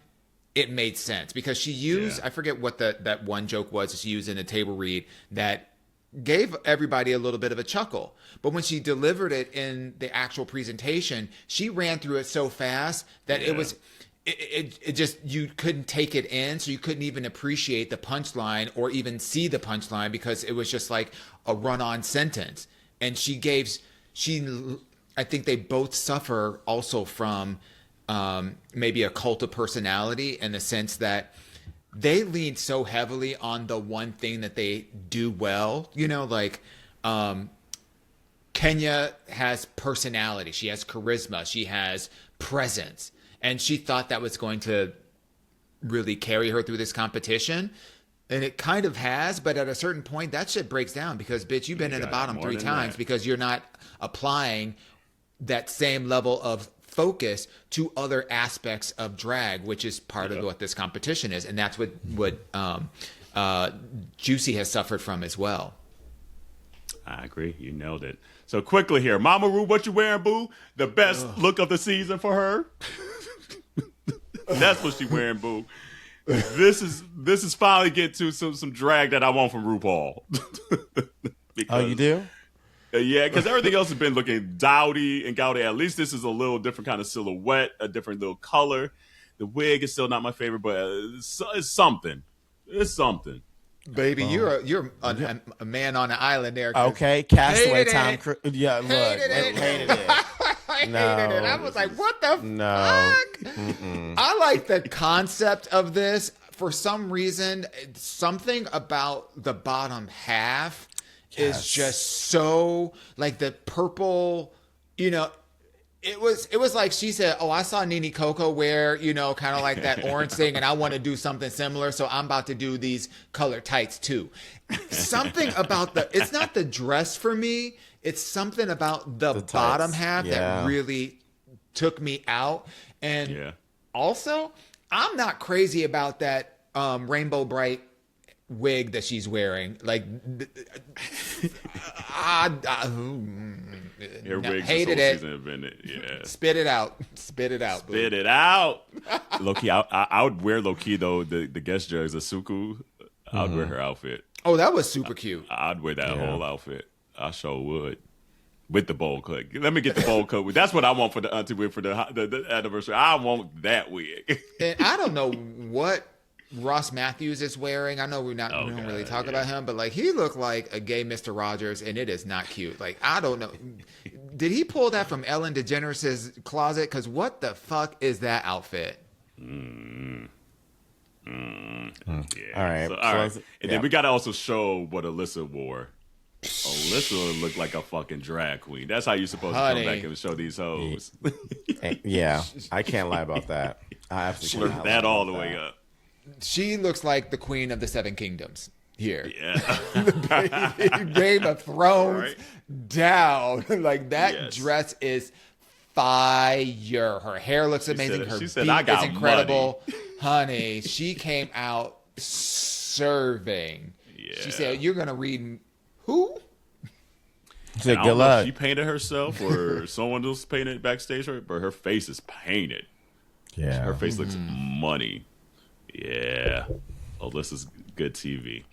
it made sense, because she used, I forget what that one joke was that she used in the table read that gave everybody a little bit of a chuckle. But when she delivered it in the actual presentation, she ran through it so fast that it was, it just, you couldn't take it in. So you couldn't even appreciate the punchline or even see the punchline, because it was just like a run-on sentence. And I think they both suffer also from maybe a cult of personality, in the sense that they lean so heavily on the one thing that they do well. You know, like Kenya has personality, she has charisma, she has presence, and she thought that was going to really carry her through this competition. And it kind of has, but at a certain point, that shit breaks down, because, bitch, you've been in the bottom 3 times because you're not applying that same level of focus to other aspects of drag, which is part of what this competition is. And that's what Juicy has suffered from as well. I agree. You nailed it. So quickly here, Mama Ru, what you wearing, boo? The best look of the season for her. That's what she wearing, boo. This is finally get to some drag that I want from RuPaul. Oh, you do? Yeah, because everything else has been looking dowdy and gaudy. At least this is a little different kind of silhouette, a different little color. The wig is still not my favorite, but it's something. It's something. Baby, you're a man on an island there. Okay, Castaway Tom Cruise. Yeah, look, hated it. hated it. I was like, what the fuck? I like the concept of this. For some reason, something about the bottom half is just so, like, the purple, you know. It was like she said, oh, I saw Nene Coco wear, you know, kind of like that orange thing, and I want to do something similar, so I'm about to do these color tights too. Something about it's not the dress for me, it's something about the bottom half that really took me out. And also, I'm not crazy about that rainbow bright wig that she's wearing. Like, Your wigs hated are it. so invented. Yeah. Spit it out. Spit it out. Spit it out. Low-key, I would wear low-key, though, the guest judge, Asuku. I would wear her outfit. Oh, that was super cute. I'd wear that whole outfit. I sure would. With the bowl cut. Let me get the bowl cut. That's what I want for the auntie wig for the anniversary. I want that wig. And I don't know what Ross Matthews is wearing. I know we don't really talk about him, but like he looked like a gay Mr. Rogers, and it is not cute. Like, I don't know. Did he pull that from Ellen DeGeneres' closet? Because what the fuck is that outfit? Yeah. All right. All right. And then we got to also show what Alyssa wore. Alyssa looked like a fucking drag queen. That's how you're supposed to come back and show these hoes. Yeah. I can't lie about that. I absolutely Look that all the way up. She looks like the queen of the Seven Kingdoms here. Yeah. Game of Thrones down. Like, that dress is fire. Her hair looks amazing. Her beat is incredible. Honey, she came out serving. Yeah. She said, you're going to read who? She said, good luck. She painted herself or someone else painted backstage, but her face is painted. Yeah. Her face looks money. Yeah. Alyssa's good TV.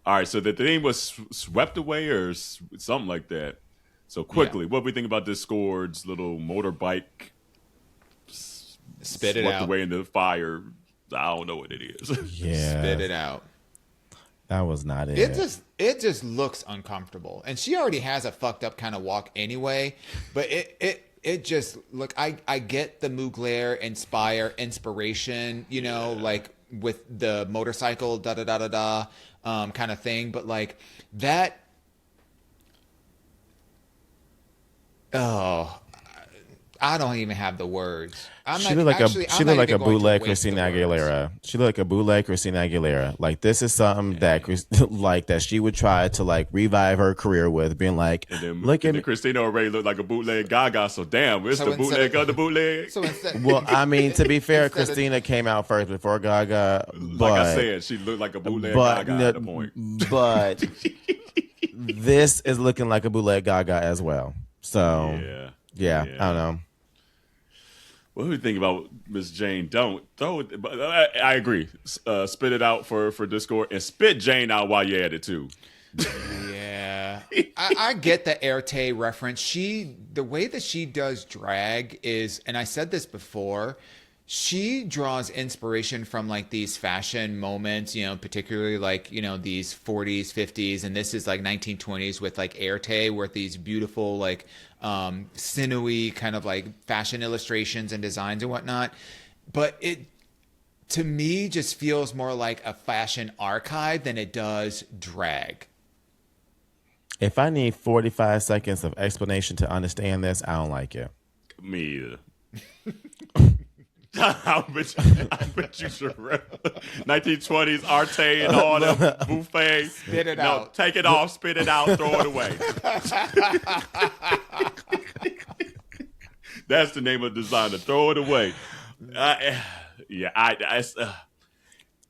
All right, so the thing was swept away or something like that. So quickly, what do we think about Discord's little motorbike spit it out, swept away in the fire? I don't know what it is. Yeah. Spit it out. That was not it. It just looks uncomfortable. And she already has a fucked up kind of walk anyway, but it just look, I get the Mugler inspiration, you know, like with the motorcycle kind of thing, but like that I don't even have the words. She looked like a bootleg Christina Aguilera. She looked like a bootleg Christina Aguilera. Like, this is something that she would try to like revive her career with, being like, look at me. Christina already looked like a bootleg Gaga. So damn, it's the bootleg of the bootleg. Well, I mean, to be fair, Christina came out first before Gaga. Like I said, she looked like a bootleg Gaga at the point. But this is looking like a bootleg Gaga as well. So yeah. I don't know. What do you think about Miss Jane? Don't throw it. But I agree. Spit it out for Discord and spit Jane out while you're at it too. Yeah, I get the Erte reference. The way that she does drag is, and I said this before, she draws inspiration from like these fashion moments, you know, particularly like, you know, these 40s, 50s, and this is like 1920s with like Erte, with these beautiful like sinewy kind of like fashion illustrations and designs and whatnot. But it, to me, just feels more like a fashion archive than it does drag. If I need 45 seconds of explanation to understand this, I don't like it. Me either. I bet you should. 1920s Arte and all them buffet. Spit it out. Take it off, spit it out, throw it away. That's the name of the designer. Throw it away.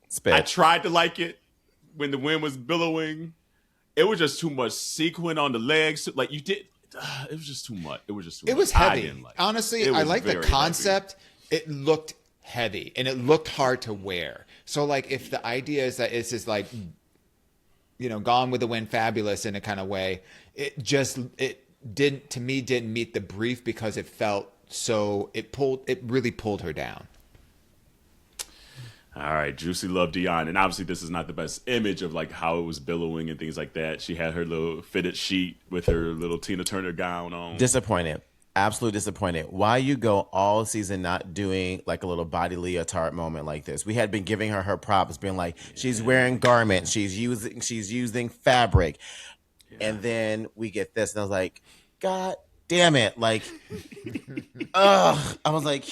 Spit. I tried to like it when the wind was billowing. It was just too much sequin on the legs. Like you did. It was just too much. It was just too much. It was heavy. Honestly, I like the concept. Heavy. It looked heavy and it looked hard to wear. So like if the idea is that it's just like, you know, Gone with the Wind fabulous in a kind of way, it didn't meet the brief because it felt so, it really pulled her down. All right, Juicy loved Dion, and obviously this is not the best image of like how it was billowing and things like that. She had her little fitted sheet with her little Tina Turner gown on. Disappointed. absolutely disappointed. Why you go all season not doing like a little body leotard moment like this? We had been giving her props, being like, she's wearing garments, she's using fabric, and then we get this, and I was like, God damn it! Like, ugh! I was like,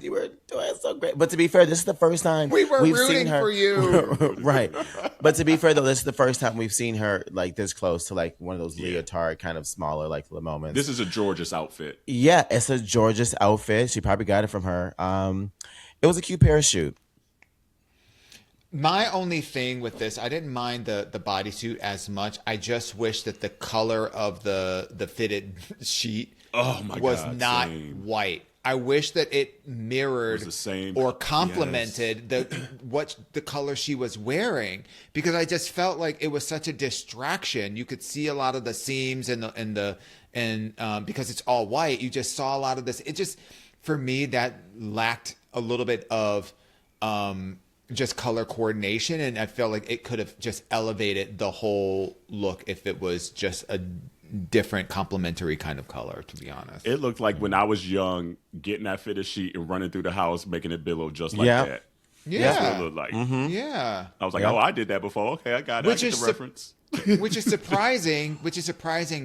you were doing so great. But to be fair, this is the first time we've rooting seen her for you. right. But to be fair, though, this is the first time we've seen her like this close to like one of those leotard kind of smaller like little moments. This is a George's outfit. Yeah, it's a George's outfit. She probably got it from her. It was a cute parachute. My only thing with this, I didn't mind the bodysuit as much. I just wish that the color of the fitted sheet was not white. I wish that it mirrored the same, or complemented the color she was wearing, because I just felt like it was such a distraction. You could see a lot of the seams and because it's all white, you just saw a lot of this. It just, for me, that lacked a little bit of just color coordination, and I felt like it could have just elevated the whole look if it was just a different complementary kind of color, to be honest. It looked like when I was young, getting that fitted sheet and running through the house, making it billow just like that. Yeah. That's what it looked like. Mm-hmm. Yeah. I was like, oh, I did that before. Okay, I got it. I get the reference. Which is surprising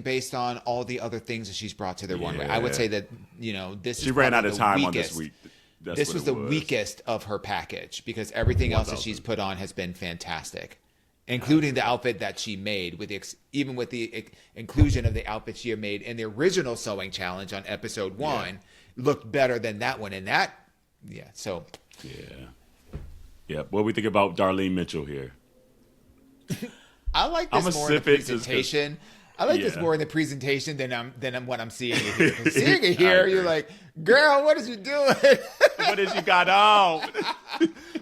based on all the other things that she's brought to the runway. I would say that, this she ran out of time on this week. This was the weakest of her package, because everything else that she's put on has been fantastic, including the outfit that she made, even with the inclusion of the outfit she had made in the original sewing challenge on episode 1, looked better than that one. And that, so. Yeah. What do we think about Darlene Mitchell here? I like this more in the presentation. I like this more in the presentation than what I'm seeing it here. Seeing it here, you're like, girl, what is you doing? What has you got on?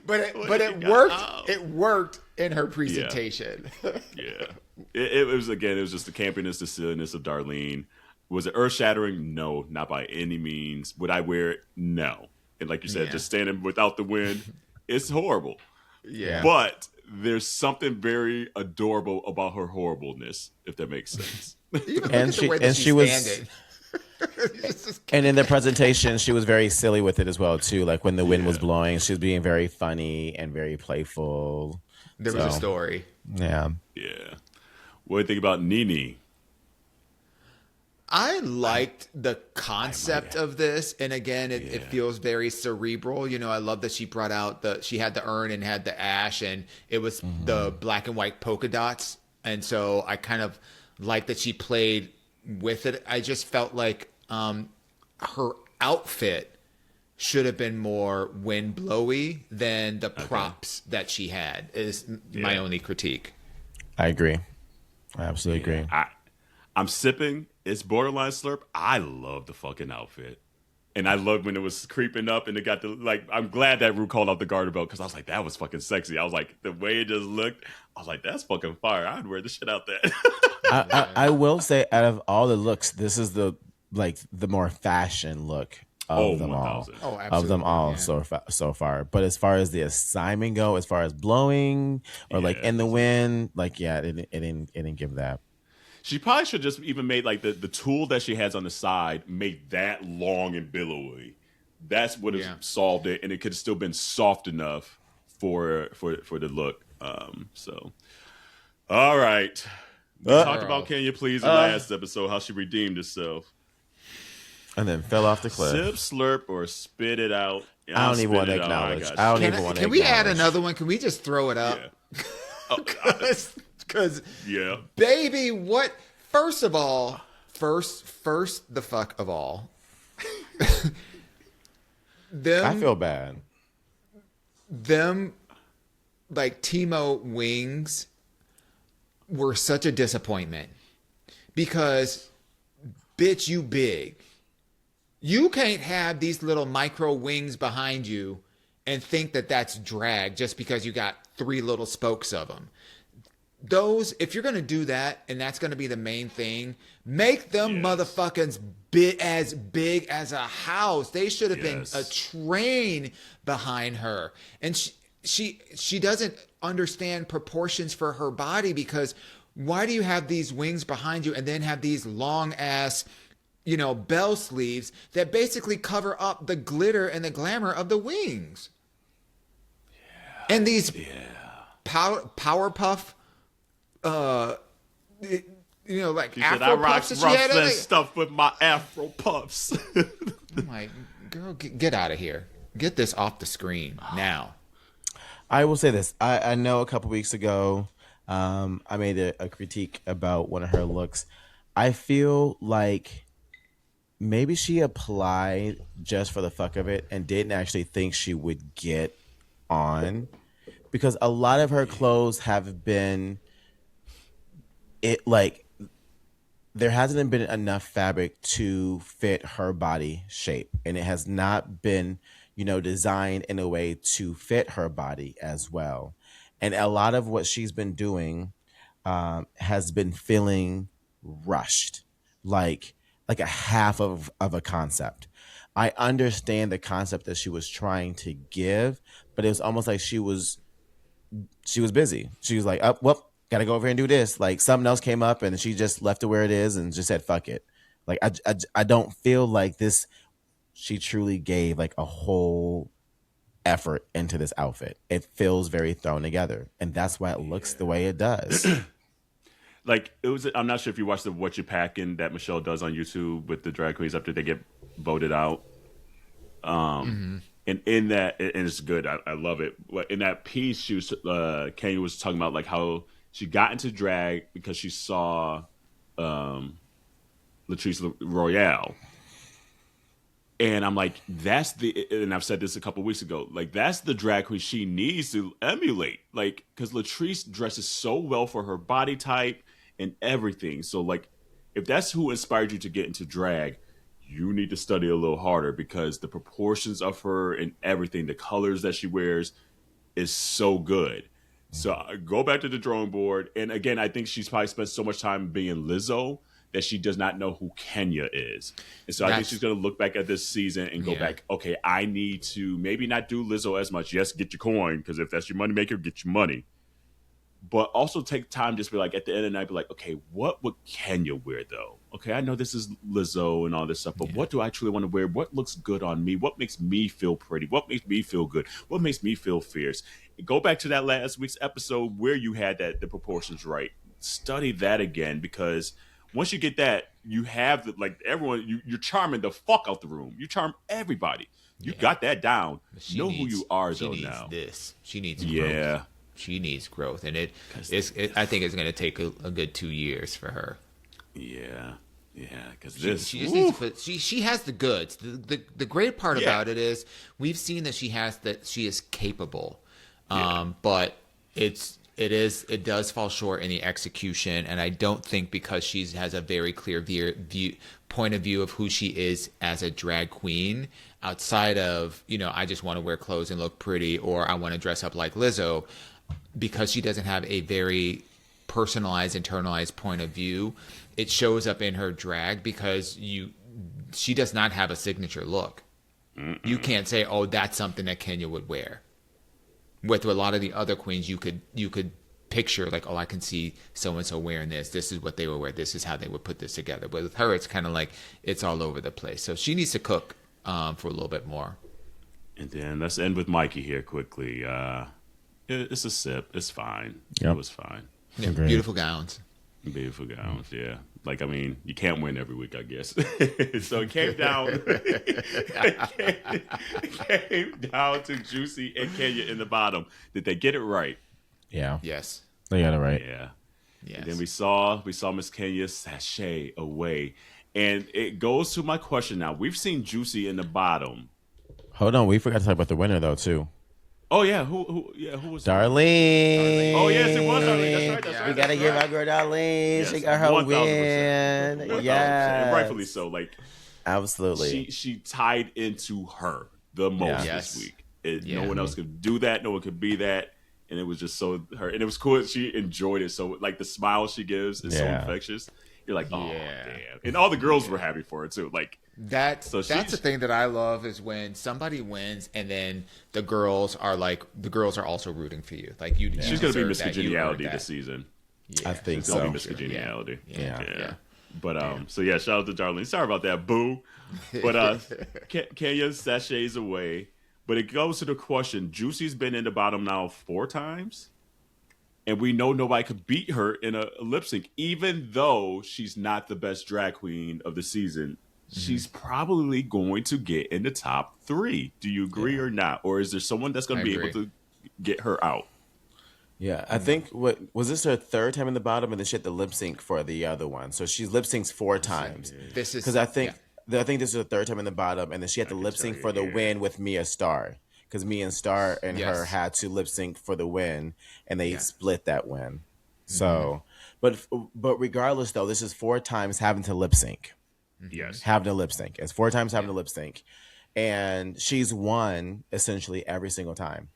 but it worked. It worked in her presentation. Yeah. It was just the campiness, the silliness of Darlene. Was it earth shattering? No, not by any means. Would I wear it? No. And like you said, just standing without the wind, it's horrible. Yeah. But there's something very adorable about her horribleness, if that makes sense. And she was and in the presentation she was very silly with it as well too. Like when the wind was blowing, she was being very funny and very playful. There was a story. Yeah. What do you think about Nene? I liked the concept of this, and again, it feels very cerebral. I love that she brought out she had the urn and had the ash, and it was the black and white polka dots, and so I kind of like that she played with it. I just felt like her outfit should have been more wind blowy than the props that she had. Is my only critique. I agree. I absolutely agree. I'm sipping. It's borderline slurp. I love the fucking outfit. And I loved when it was creeping up and it got I'm glad that Rue called out the garter belt, because I was like, that was fucking sexy. I was like, the way it just looked, I was like, that's fucking fire. I'd wear the shit out there. I will say, out of all the looks, this is the more fashion look of them all. Oh, absolutely. Of them all so far. But as far as the assignment go, as far as blowing or in the wind, it didn't give that. She probably should just even made the tool that she has on the side, made that long and billowy. That's what has solved it, and it could have still been soft enough for the look. All right. We talked about Can You Please in the last episode, how she redeemed herself. And then fell off the cliff. Sip, slurp, or spit it out. I don't even want to acknowledge. I don't even want to acknowledge. Can we add another one? Can we just throw it up? Yeah. Because, baby, what? First of all, first the fuck of all. I feel bad. Them, Timo wings were such a disappointment. Because, bitch, you big. You can't have these little micro wings behind you and think that that's drag just because you got 3 little spokes of them. Those, if you're going to do that, and that's going to be the main thing, make them motherfuckers as big as a house. They should have been a train behind her. And she doesn't understand proportions for her body, because why do you have these wings behind you and then have these long ass bell sleeves that basically cover up the glitter and the glamour of the wings. Yeah. And these Powerpuff, like she Afro said, I rock puffs that she had. and stuff with my Afro puffs. I'm like, girl, get out of here. Get this off the screen now. I will say this. I know a couple weeks ago, I made a critique about one of her looks. I feel like maybe she applied just for the fuck of it and didn't actually think she would get on, because a lot of her clothes have been there hasn't been enough fabric to fit her body shape, and it has not been designed in a way to fit her body as well. And a lot of what she's been doing has been feeling rushed, like a half of a concept. I understand the concept that she was trying to give, but it was almost like she was busy. She was like, oh, well, gotta go over here and do this. Like something else came up and she just left it where it is and just said, fuck it. Like I don't feel like this, she truly gave like a whole effort into this outfit. It feels very thrown together, and that's why it looks the way it does. Like it was, I'm not sure if you watched the What You Packin' that Michelle does on YouTube with the drag queens up there. They get voted out. And in that, and it's good. I love it. In that piece, she was Kenya was talking about like how she got into drag because she saw Latrice Royale. And I'm like, and I've said this a couple weeks ago, like that's the drag queen she needs to emulate. Like, because Latrice dresses so well for her body type and everything. So like, if that's who inspired you to get into drag, you need to study a little harder, because the proportions of her and everything, the colors that she wears is so good. So go back to the drawing board. And again, I think she's probably spent so much time being Lizzo that she does not know who Kenya is. And so I think she's going to look back at this season and go back, okay, I need to maybe not do Lizzo as much. Yes, get your coin, because if that's your money maker, get your money. But also take time, just be like, at the end of the night, be like, okay, what would Kenya wear though? Okay, I know this is Lizzo and all this stuff, but what do I truly want to wear? What looks good on me? What makes me feel pretty? What makes me feel good? What makes me feel fierce? Go back to that last week's episode where you had the proportions right. Study that again, because once you get that, you have everyone. You're charming the fuck out the room. You charm everybody. You got that down. Know who you are though. Now she needs growth. She needs growth, and I think it's going to take a good 2 years for her. Yeah, because she just needs to put. She has the goods. The great part about it is we've seen that she is capable, but it does fall short in the execution, and I don't think because she has a very clear point of view of who she is as a drag queen, outside of I just want to wear clothes and look pretty, or I want to dress up like Lizzo, because she doesn't have a very personalized, internalized point of view. It shows up in her drag because she does not have a signature look. You can't say, oh, that's something that Kenya would wear. With a lot of the other queens, you could picture like, oh, I can see so-and-so wearing this. This is what they would wear. This is how they would put this together. But with her, it's kind of like it's all over the place. So she needs to cook for a little bit more. And then let's end with Mikey here quickly. It's a sip. It's fine. Yep. It was fine. Yeah, beautiful gowns. Beautiful gowns, yeah. Like, I mean, you can't win every week, I guess. So it came down. It came down to Juicy and Kenya in the bottom. Did they get it right? Yeah. Yes. They got it right. Yeah. Yes. And then we saw Miss Kenya sashay away. And it goes to my question now. We've seen Juicy in the bottom. Hold on, we forgot to talk about the winner though too. Oh yeah, who was Darlene? Oh yes, it was Darlene. That's right. We gotta give our girl Darlene. Yes, she got her 1000%. win. Yeah, and rightfully so. Like, absolutely, she tied into her the most this week. No one else could do that. No one could be that. And it was just so her, and it was cool. She enjoyed it. So like the smile she gives is so infectious. You're like, oh damn, and all the girls were happy for it too. Like that's the thing that I love is when somebody wins and then the girls are also rooting for you. Like she's gonna be Miss Congeniality this season. I think so. Miss Congeniality. Yeah. But so yeah, shout out to Darlene. Sorry about that, boo. But Kenya sachets away. But it goes to the question: Juicy's been in the bottom now 4 times, and we know nobody could beat her in a lip sync, even though she's not the best drag queen of the season. She's probably going to get in the top 3. Do you agree or not? Or is there someone that's going to be able to get her out? Yeah, I think what was this her 3rd time in the bottom, and then she had the lip sync for the other one. So she's lip syncs 4 times. This is because I think this is the 3rd time in the bottom, and then she had the lip sync for the win with Mia Star, because Mia and Star and her had to lip sync for the win, and they split that win. So, but regardless though, this is 4 times having to lip sync. Yes, having to lip sync. It's 4 times having to lip sync, and she's won essentially every single time.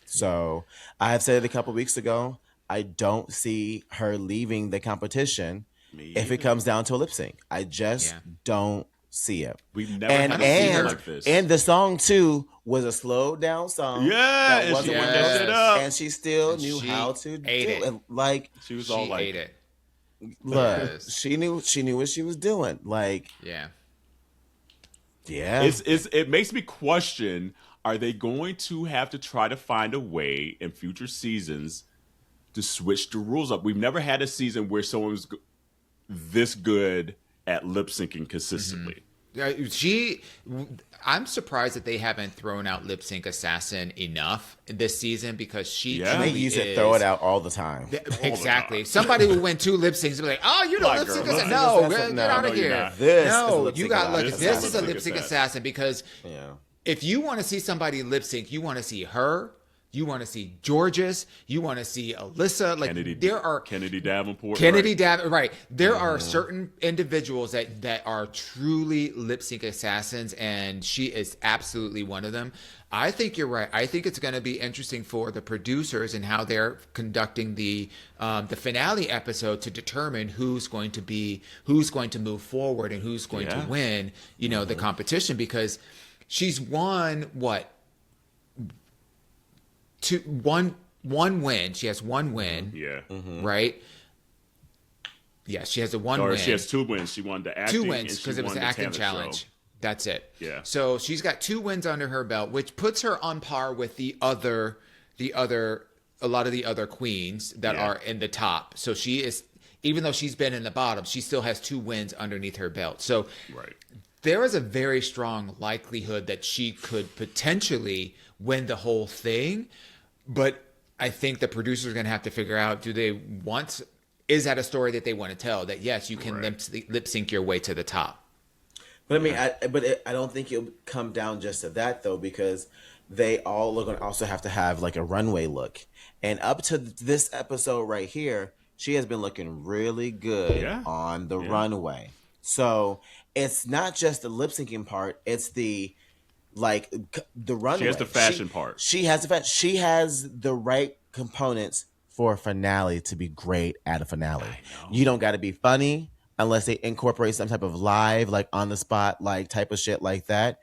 So I have said it a couple weeks ago. I don't see her leaving the competition if it comes down to a lip sync. I just don't see it. We've never had a season like this. And the song too was a slowed down song. Yeah, that wasn't and she ate that shit up. and she still knew how to do it. Like she was all like, ate it. Look, she knew what she was doing. Like, yeah. It makes me question: are they going to have to try to find a way in future seasons to switch the rules up? We've never had a season where someone was this good at lip syncing consistently. I'm surprised that they haven't thrown out Lip Sync Assassin enough this season, because they used to throw it out all the time. Exactly. Somebody would win 2 lip syncs and be like, "Oh, you're the lip sync assassin." No, get out of here. You got lucky. This is a lip sync assassin, because if you want to see somebody lip sync, you want to see her. You want to see Georges. You want to see Alyssa. Like Kennedy Davenport. Right. There are certain individuals that are truly lip sync assassins, and she is absolutely one of them. I think you're right. I think it's going to be interesting for the producers and how they're conducting the finale episode to determine who's going to move forward and who's going to win. The competition, because she's won what. One win. She has 1 win. Yeah. Right? Yeah, she has a 1 win. She has 2 wins. She won the acting. 2 wins, because it was the acting challenge. Show. That's it. Yeah. So she's got 2 wins under her belt, which puts her on par with a lot of the other queens that are in the top. So she is, even though she's been in the bottom, she still has 2 wins underneath her belt. So there is a very strong likelihood that she could potentially win the whole thing. But I think the producers are going to have to figure out, is that a story that they want to tell? That yes, you can lip sync your way to the top. But I mean, I don't think it'll come down just to that though, because they all are going to also have to have like a runway look. And up to this episode right here, she has been looking really good on the runway. So it's not just the lip syncing part; it's the runway. She has the fashion part. She has the right components for a finale to be great at a finale. You don't got to be funny unless they incorporate some type of live, like on the spot, like type of shit like that.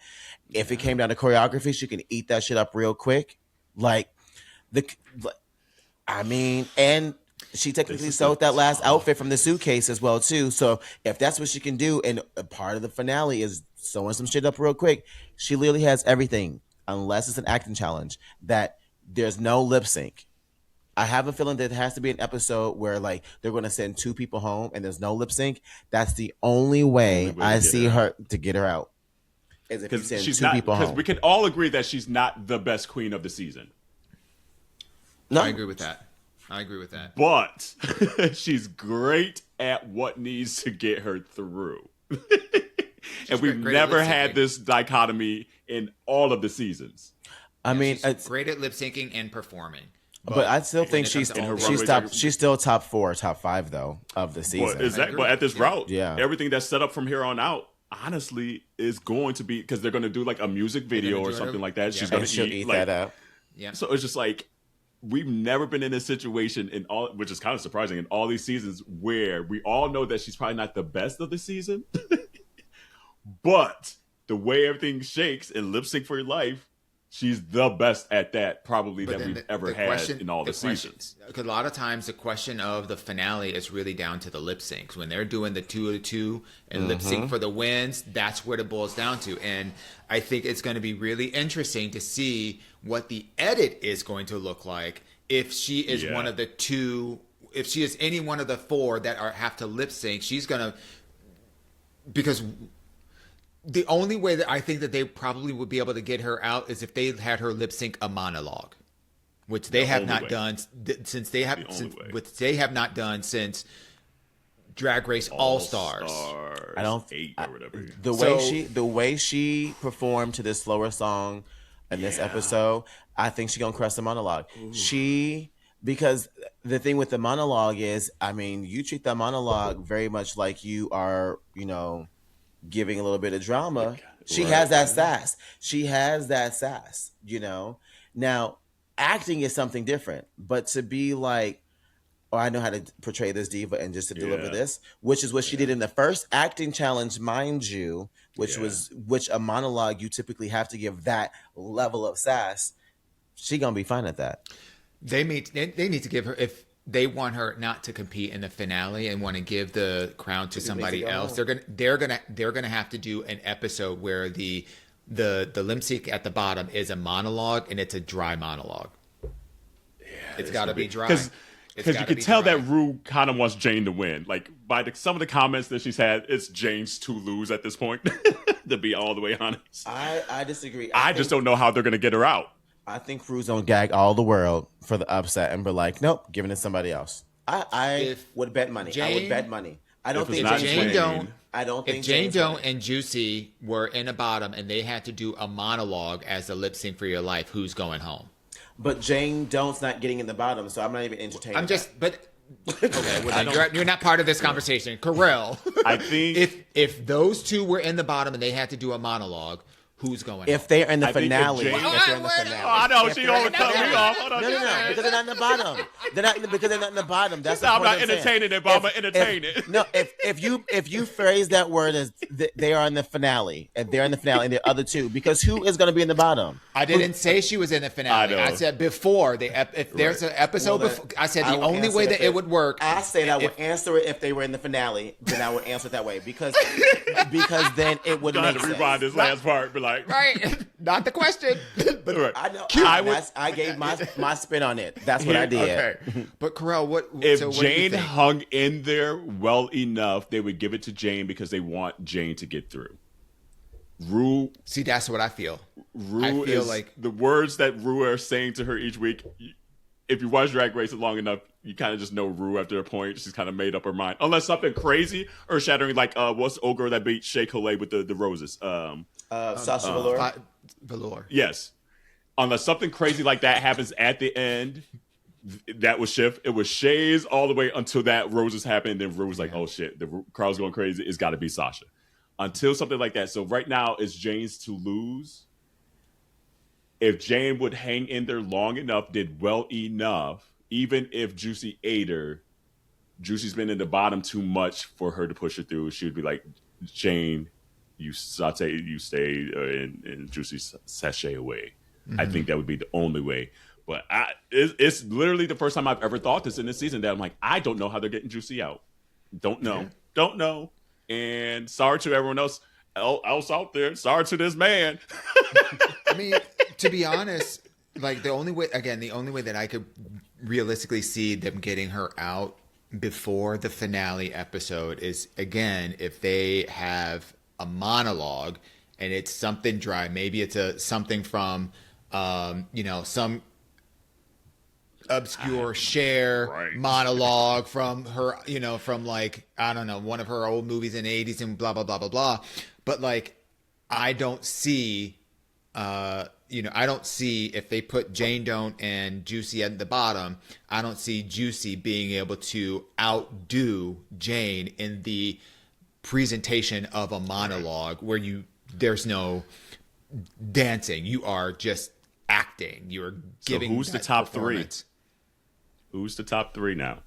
If it came down to choreography, she can eat that shit up real quick. And she technically sewed that last outfit from the suitcase as well too. So if that's what she can do, and a part of the finale is sewing some shit up real quick, she literally has everything, unless it's an acting challenge, that there's no lip sync. I have a feeling that there has to be an episode where like they're going to send 2 people home and there's no lip sync. That's the only way I see her to get her out. Is if you send 2 people home. Because we can all agree that she's not the best queen of the season. No, I agree with that. But she's great at what needs to get her through. And we've never had this dichotomy in all of the seasons. I mean, she's great at lip syncing and performing. But I still think she's still top 4, top 5 though of the season. But at this route, everything that's set up from here on out, honestly, is going to be, because they're going to do like a music video or something like that. She's going to eat that up. Yeah. So it's just like, we've never been in a situation which is kind of surprising, in all these seasons where we all know that she's probably not the best of the season, but the way everything shakes in Lip Sync for Your Life, She's the best at that, probably, But that then we've ever had in all the seasons. Because a lot of times the question of the finale is really down to the lip syncs. When they're doing the 2 of 2 and lip sync for the wins, that's what it boils down to. And I think it's going to be really interesting to see what the edit is going to look like if she is one of the 2. If she is any one of the 4 that have to lip sync, she's going to, because the only way that I think that they probably would be able to get her out is if they had her lip sync a monologue, which they have not done since not done since Drag Race All Stars. I don't 8 or whatever. The way she performed to this slower song in this episode, I think she's gonna crush the monologue. Because the thing with the monologue is, I mean, you treat that monologue very much like you are, giving a little bit of drama. She has that sass. Now, acting is something different, but to be like, I know how to portray this diva and just to deliver this, which is what she did in the first acting challenge, mind you, which a monologue, you typically have to give that level of sass. She gonna be fine at that. They need to give her, if they want her not to compete in the finale and want to give the crown to somebody else, they're gonna have to do an episode where the lip sync at the bottom is a monologue, and it's a dry monologue. It's got to be dry. Because you can tell that Rue kind of wants Jane to win. Like, by some of the comments that she's had, it's Jane's to lose at this point, to be all the way honest. I disagree. I just don't know how they're going to get her out. I think Rue's gonna gag all the world for the upset and be like, nope, giving it to somebody else. I would bet money. I don't think Jane don't. I don't think if Jane don't and Juicy were in the bottom and they had to do a monologue as a lip sync for your life, who's going home? But Jane Done's not getting in the bottom, so I'm not even entertaining. Okay, well, you're not part of this conversation, Carell. I think if those 2 were in the bottom and they had to do a monologue, who's going? If they're in the finale, I know she always cut me off. No, because they're not in the bottom. Because they're not in the bottom. That's I'm not entertaining it, but I'm entertain it. No, if you phrase that word as they are in the finale, and they're in the finale, and the other 2, because who is going to be in the bottom? I didn't say she was in the finale. I said before if there's an episode before. I said the only way that it would work. I said I would answer it if they were in the finale. Then I would answer it that way because then it would make sense. Rewind this last part, be like, right, not the question. But right. I know. I gave my spin on it. That's what I did. Okay, but Carell, if Jane hung in there well enough, they would give it to Jane because they want Jane to get through. Rue. See, that's what I feel. Rue is like the words that Rue are saying to her each week. If you watch Drag Race long enough, you kind of just know Rue after a point. She's kind of made up her mind, unless something crazy or shattering, like what's the old girl that beat Shea Coulee with the roses? Sasha Velour. Yes, unless something crazy like that happens at the end. That would shift. It was Shay's all the way until that roses happened. And then Rue was like, "Oh shit, the crowd's going crazy. It's got to be Sasha." Until something like that. So right now, it's Jane's to lose. If Jane would hang in there long enough, did well enough, even if Juicy ate her, Juicy's been in the bottom too much for her to push her through. She would be like, "Jane, you saute, you stay, and Juicy sashay away." Mm-hmm. I think that would be the only way. But it's literally the first time I've ever thought this in this season that I'm like, I don't know how they're getting Juicy out. Don't know. Don't know. And sorry to everyone else out there. Sorry to this man. I mean, to be honest, like the only way that I could realistically see them getting her out before the finale episode is, again, if they have a monologue and it's something dry. Maybe it's something from, some obscure Cher monologue from her, from like, I don't know, one of her old movies in the 80s and blah, blah, blah, blah, blah. But like, I don't see, if they put Jane Don't and Juicy at the bottom, I don't see Juicy being able to outdo Jane in the presentation of a monologue where there's no dancing. You are just acting. You're giving. So who's the top 3? Who's the top 3 now?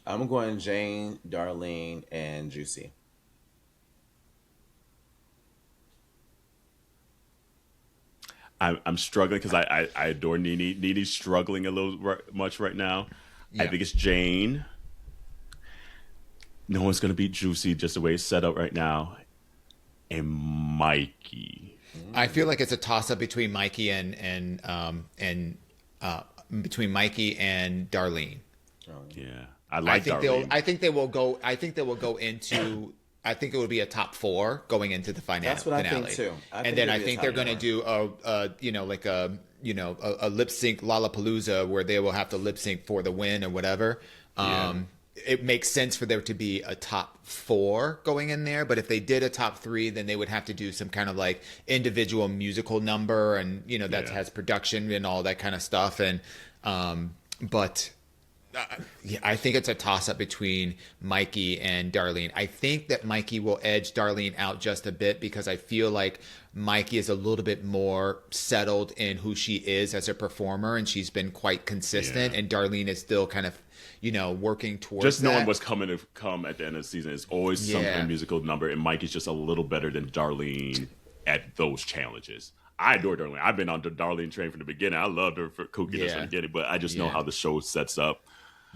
I'm going Jane, Darlene, and Juicy. I'm struggling because I adore Nene. Nene's struggling a little much right now. Yeah. I think it's Jane. No one's going to beat Juicy just the way it's set up right now. And Mikey. I feel like it's a toss-up between Mikey and between Mikey and Darlene. Yeah, I like Darlene. I think they will go into. I think it would be a top 4 going into the finale. That's what I think too. And then I think they're going to do a lip sync Lollapalooza where they will have to lip sync for the win or whatever. It makes sense for there to be a top 4 going in there, but if they did a top 3, then they would have to do some kind of like individual musical number, and that has production and all that kind of stuff. And I think it's a toss-up between Mikey and Darlene. I think that Mikey will edge Darlene out just a bit because I feel like Mikey is a little bit more settled in who she is as a performer, and she's been quite consistent. And Darlene is still kind of, working towards just knowing that. what's coming to come at the end of the season is always some kind of musical number, and Mikey's just a little better than Darlene at those challenges. I adore Darlene. I've been on the Darlene train from the beginning. I loved her for kookiness from the beginning, but I just know how the show sets up.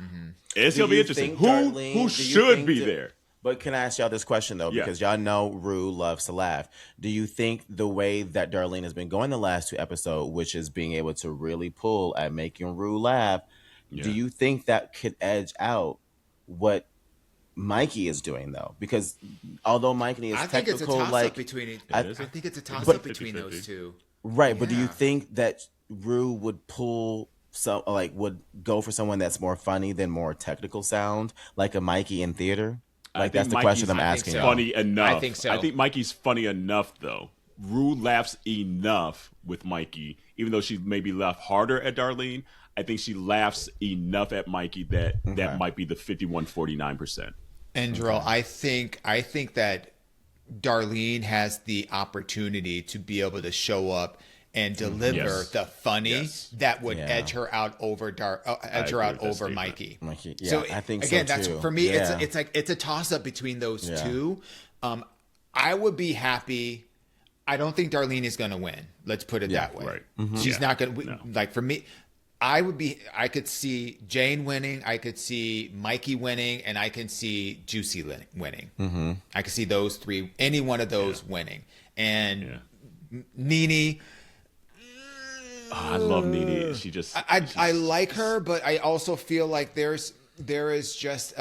Mm-hmm. It's going to be interesting. Who should be there? But can I ask y'all this question, though? Because y'all know Rue loves to laugh. Do you think the way that Darlene has been going the last 2 episodes, which is being able to really pull at making Rue laugh, do you think that could edge out what Mikey is doing, though? Because although Mikey is technical, I think it's a toss-up between those two. Right, but do you think that Rue would would go for someone that's more funny than more technical sound, like a Mikey in theater? That's the question I'm asking. Funny enough. I think so. I think Mikey's funny enough, though. Rue laughs enough with Mikey, even though she maybe laughed harder at Darlene. I think she laughs enough at Mikey that might be the 51-49%. And Jarrell, I think that Darlene has the opportunity to be able to show up and deliver the funny that would edge her out over Mikey. So I think again, so that's too. For me. It's a toss up between those two. I would be happy. I don't think Darlene is going to win. Let's put it that way. Right. Mm-hmm. She's not going to like for me. I could see Jane winning. I could see Mikey winning, and I can see Juicy winning. Mm-hmm. I could see those 3, any one of those winning, and Nene. Oh, I love Nene. She just I like her, but I also feel like there is just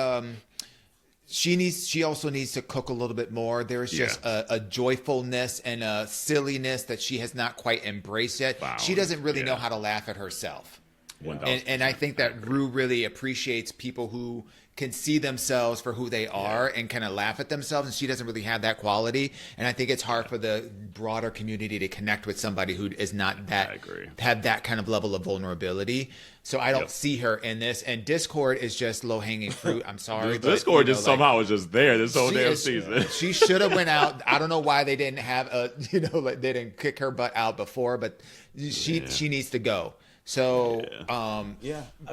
she also needs to cook a little bit more. There is just a joyfulness and a silliness that she has not quite embraced yet. She doesn't really know how to laugh at herself. And I think that Rue really appreciates people who can see themselves for who they are and kind of laugh at themselves, and she doesn't really have that quality. And I think it's hard for the broader community to connect with somebody who is not that have that kind of level of vulnerability. So I don't see her in this. And Discord is just low hanging fruit. I'm sorry, but Discord just somehow is just there this whole damn season. She should have went out. I don't know why they didn't have they didn't kick her butt out before, but she needs to go. So I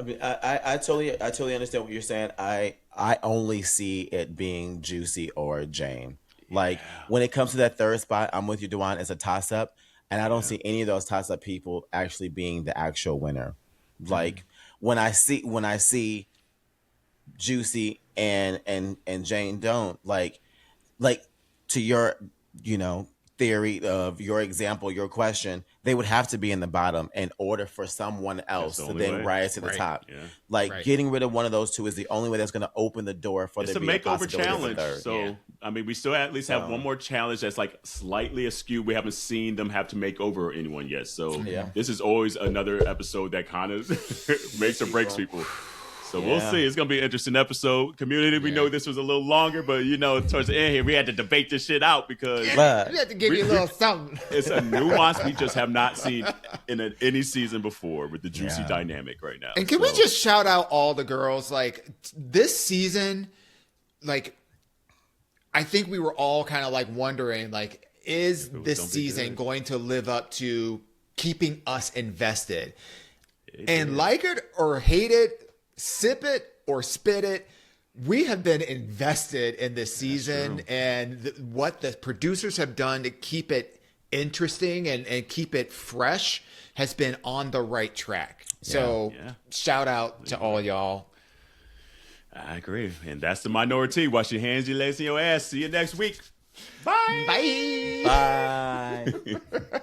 mean, I totally understand what you're saying. I only see it being Juicy or Jane. Like when it comes to that third spot, I'm with you, Dion. It's a toss up, and I don't see any of those toss up people actually being the actual winner. Like when I see Juicy and Jane don't like to your theory of your example, your question, they would have to be in the bottom in order for someone else to then rise to the top. Yeah. Getting rid of one of those two is the only way that's going to open the door for it's there a to be makeover a challenge. So I mean, we still at least have one more challenge that's like slightly askew. We haven't seen them have to make over anyone yet. So this is always another episode that kind of makes or breaks people. So we'll see. It's going to be an interesting episode. Community, we know this was a little longer, but, towards the end here, we had to debate this shit out because... we had to give you a little something. It's a nuance we just have not seen in any season before with the Juicy dynamic right now. And can we just shout out all the girls? Like, this season, like, I think we were all kind of, like, wondering, like, is this season going to live up to keeping us invested? And like it or hate it, sip it or spit it, we have been invested in this season and what the producers have done to keep it interesting and keep it fresh has been on the right track. So shout out to all y'all. I agree. And that's the Minority. Wash your hands, your legs, and your ass. See you next week. Bye. Bye. Bye.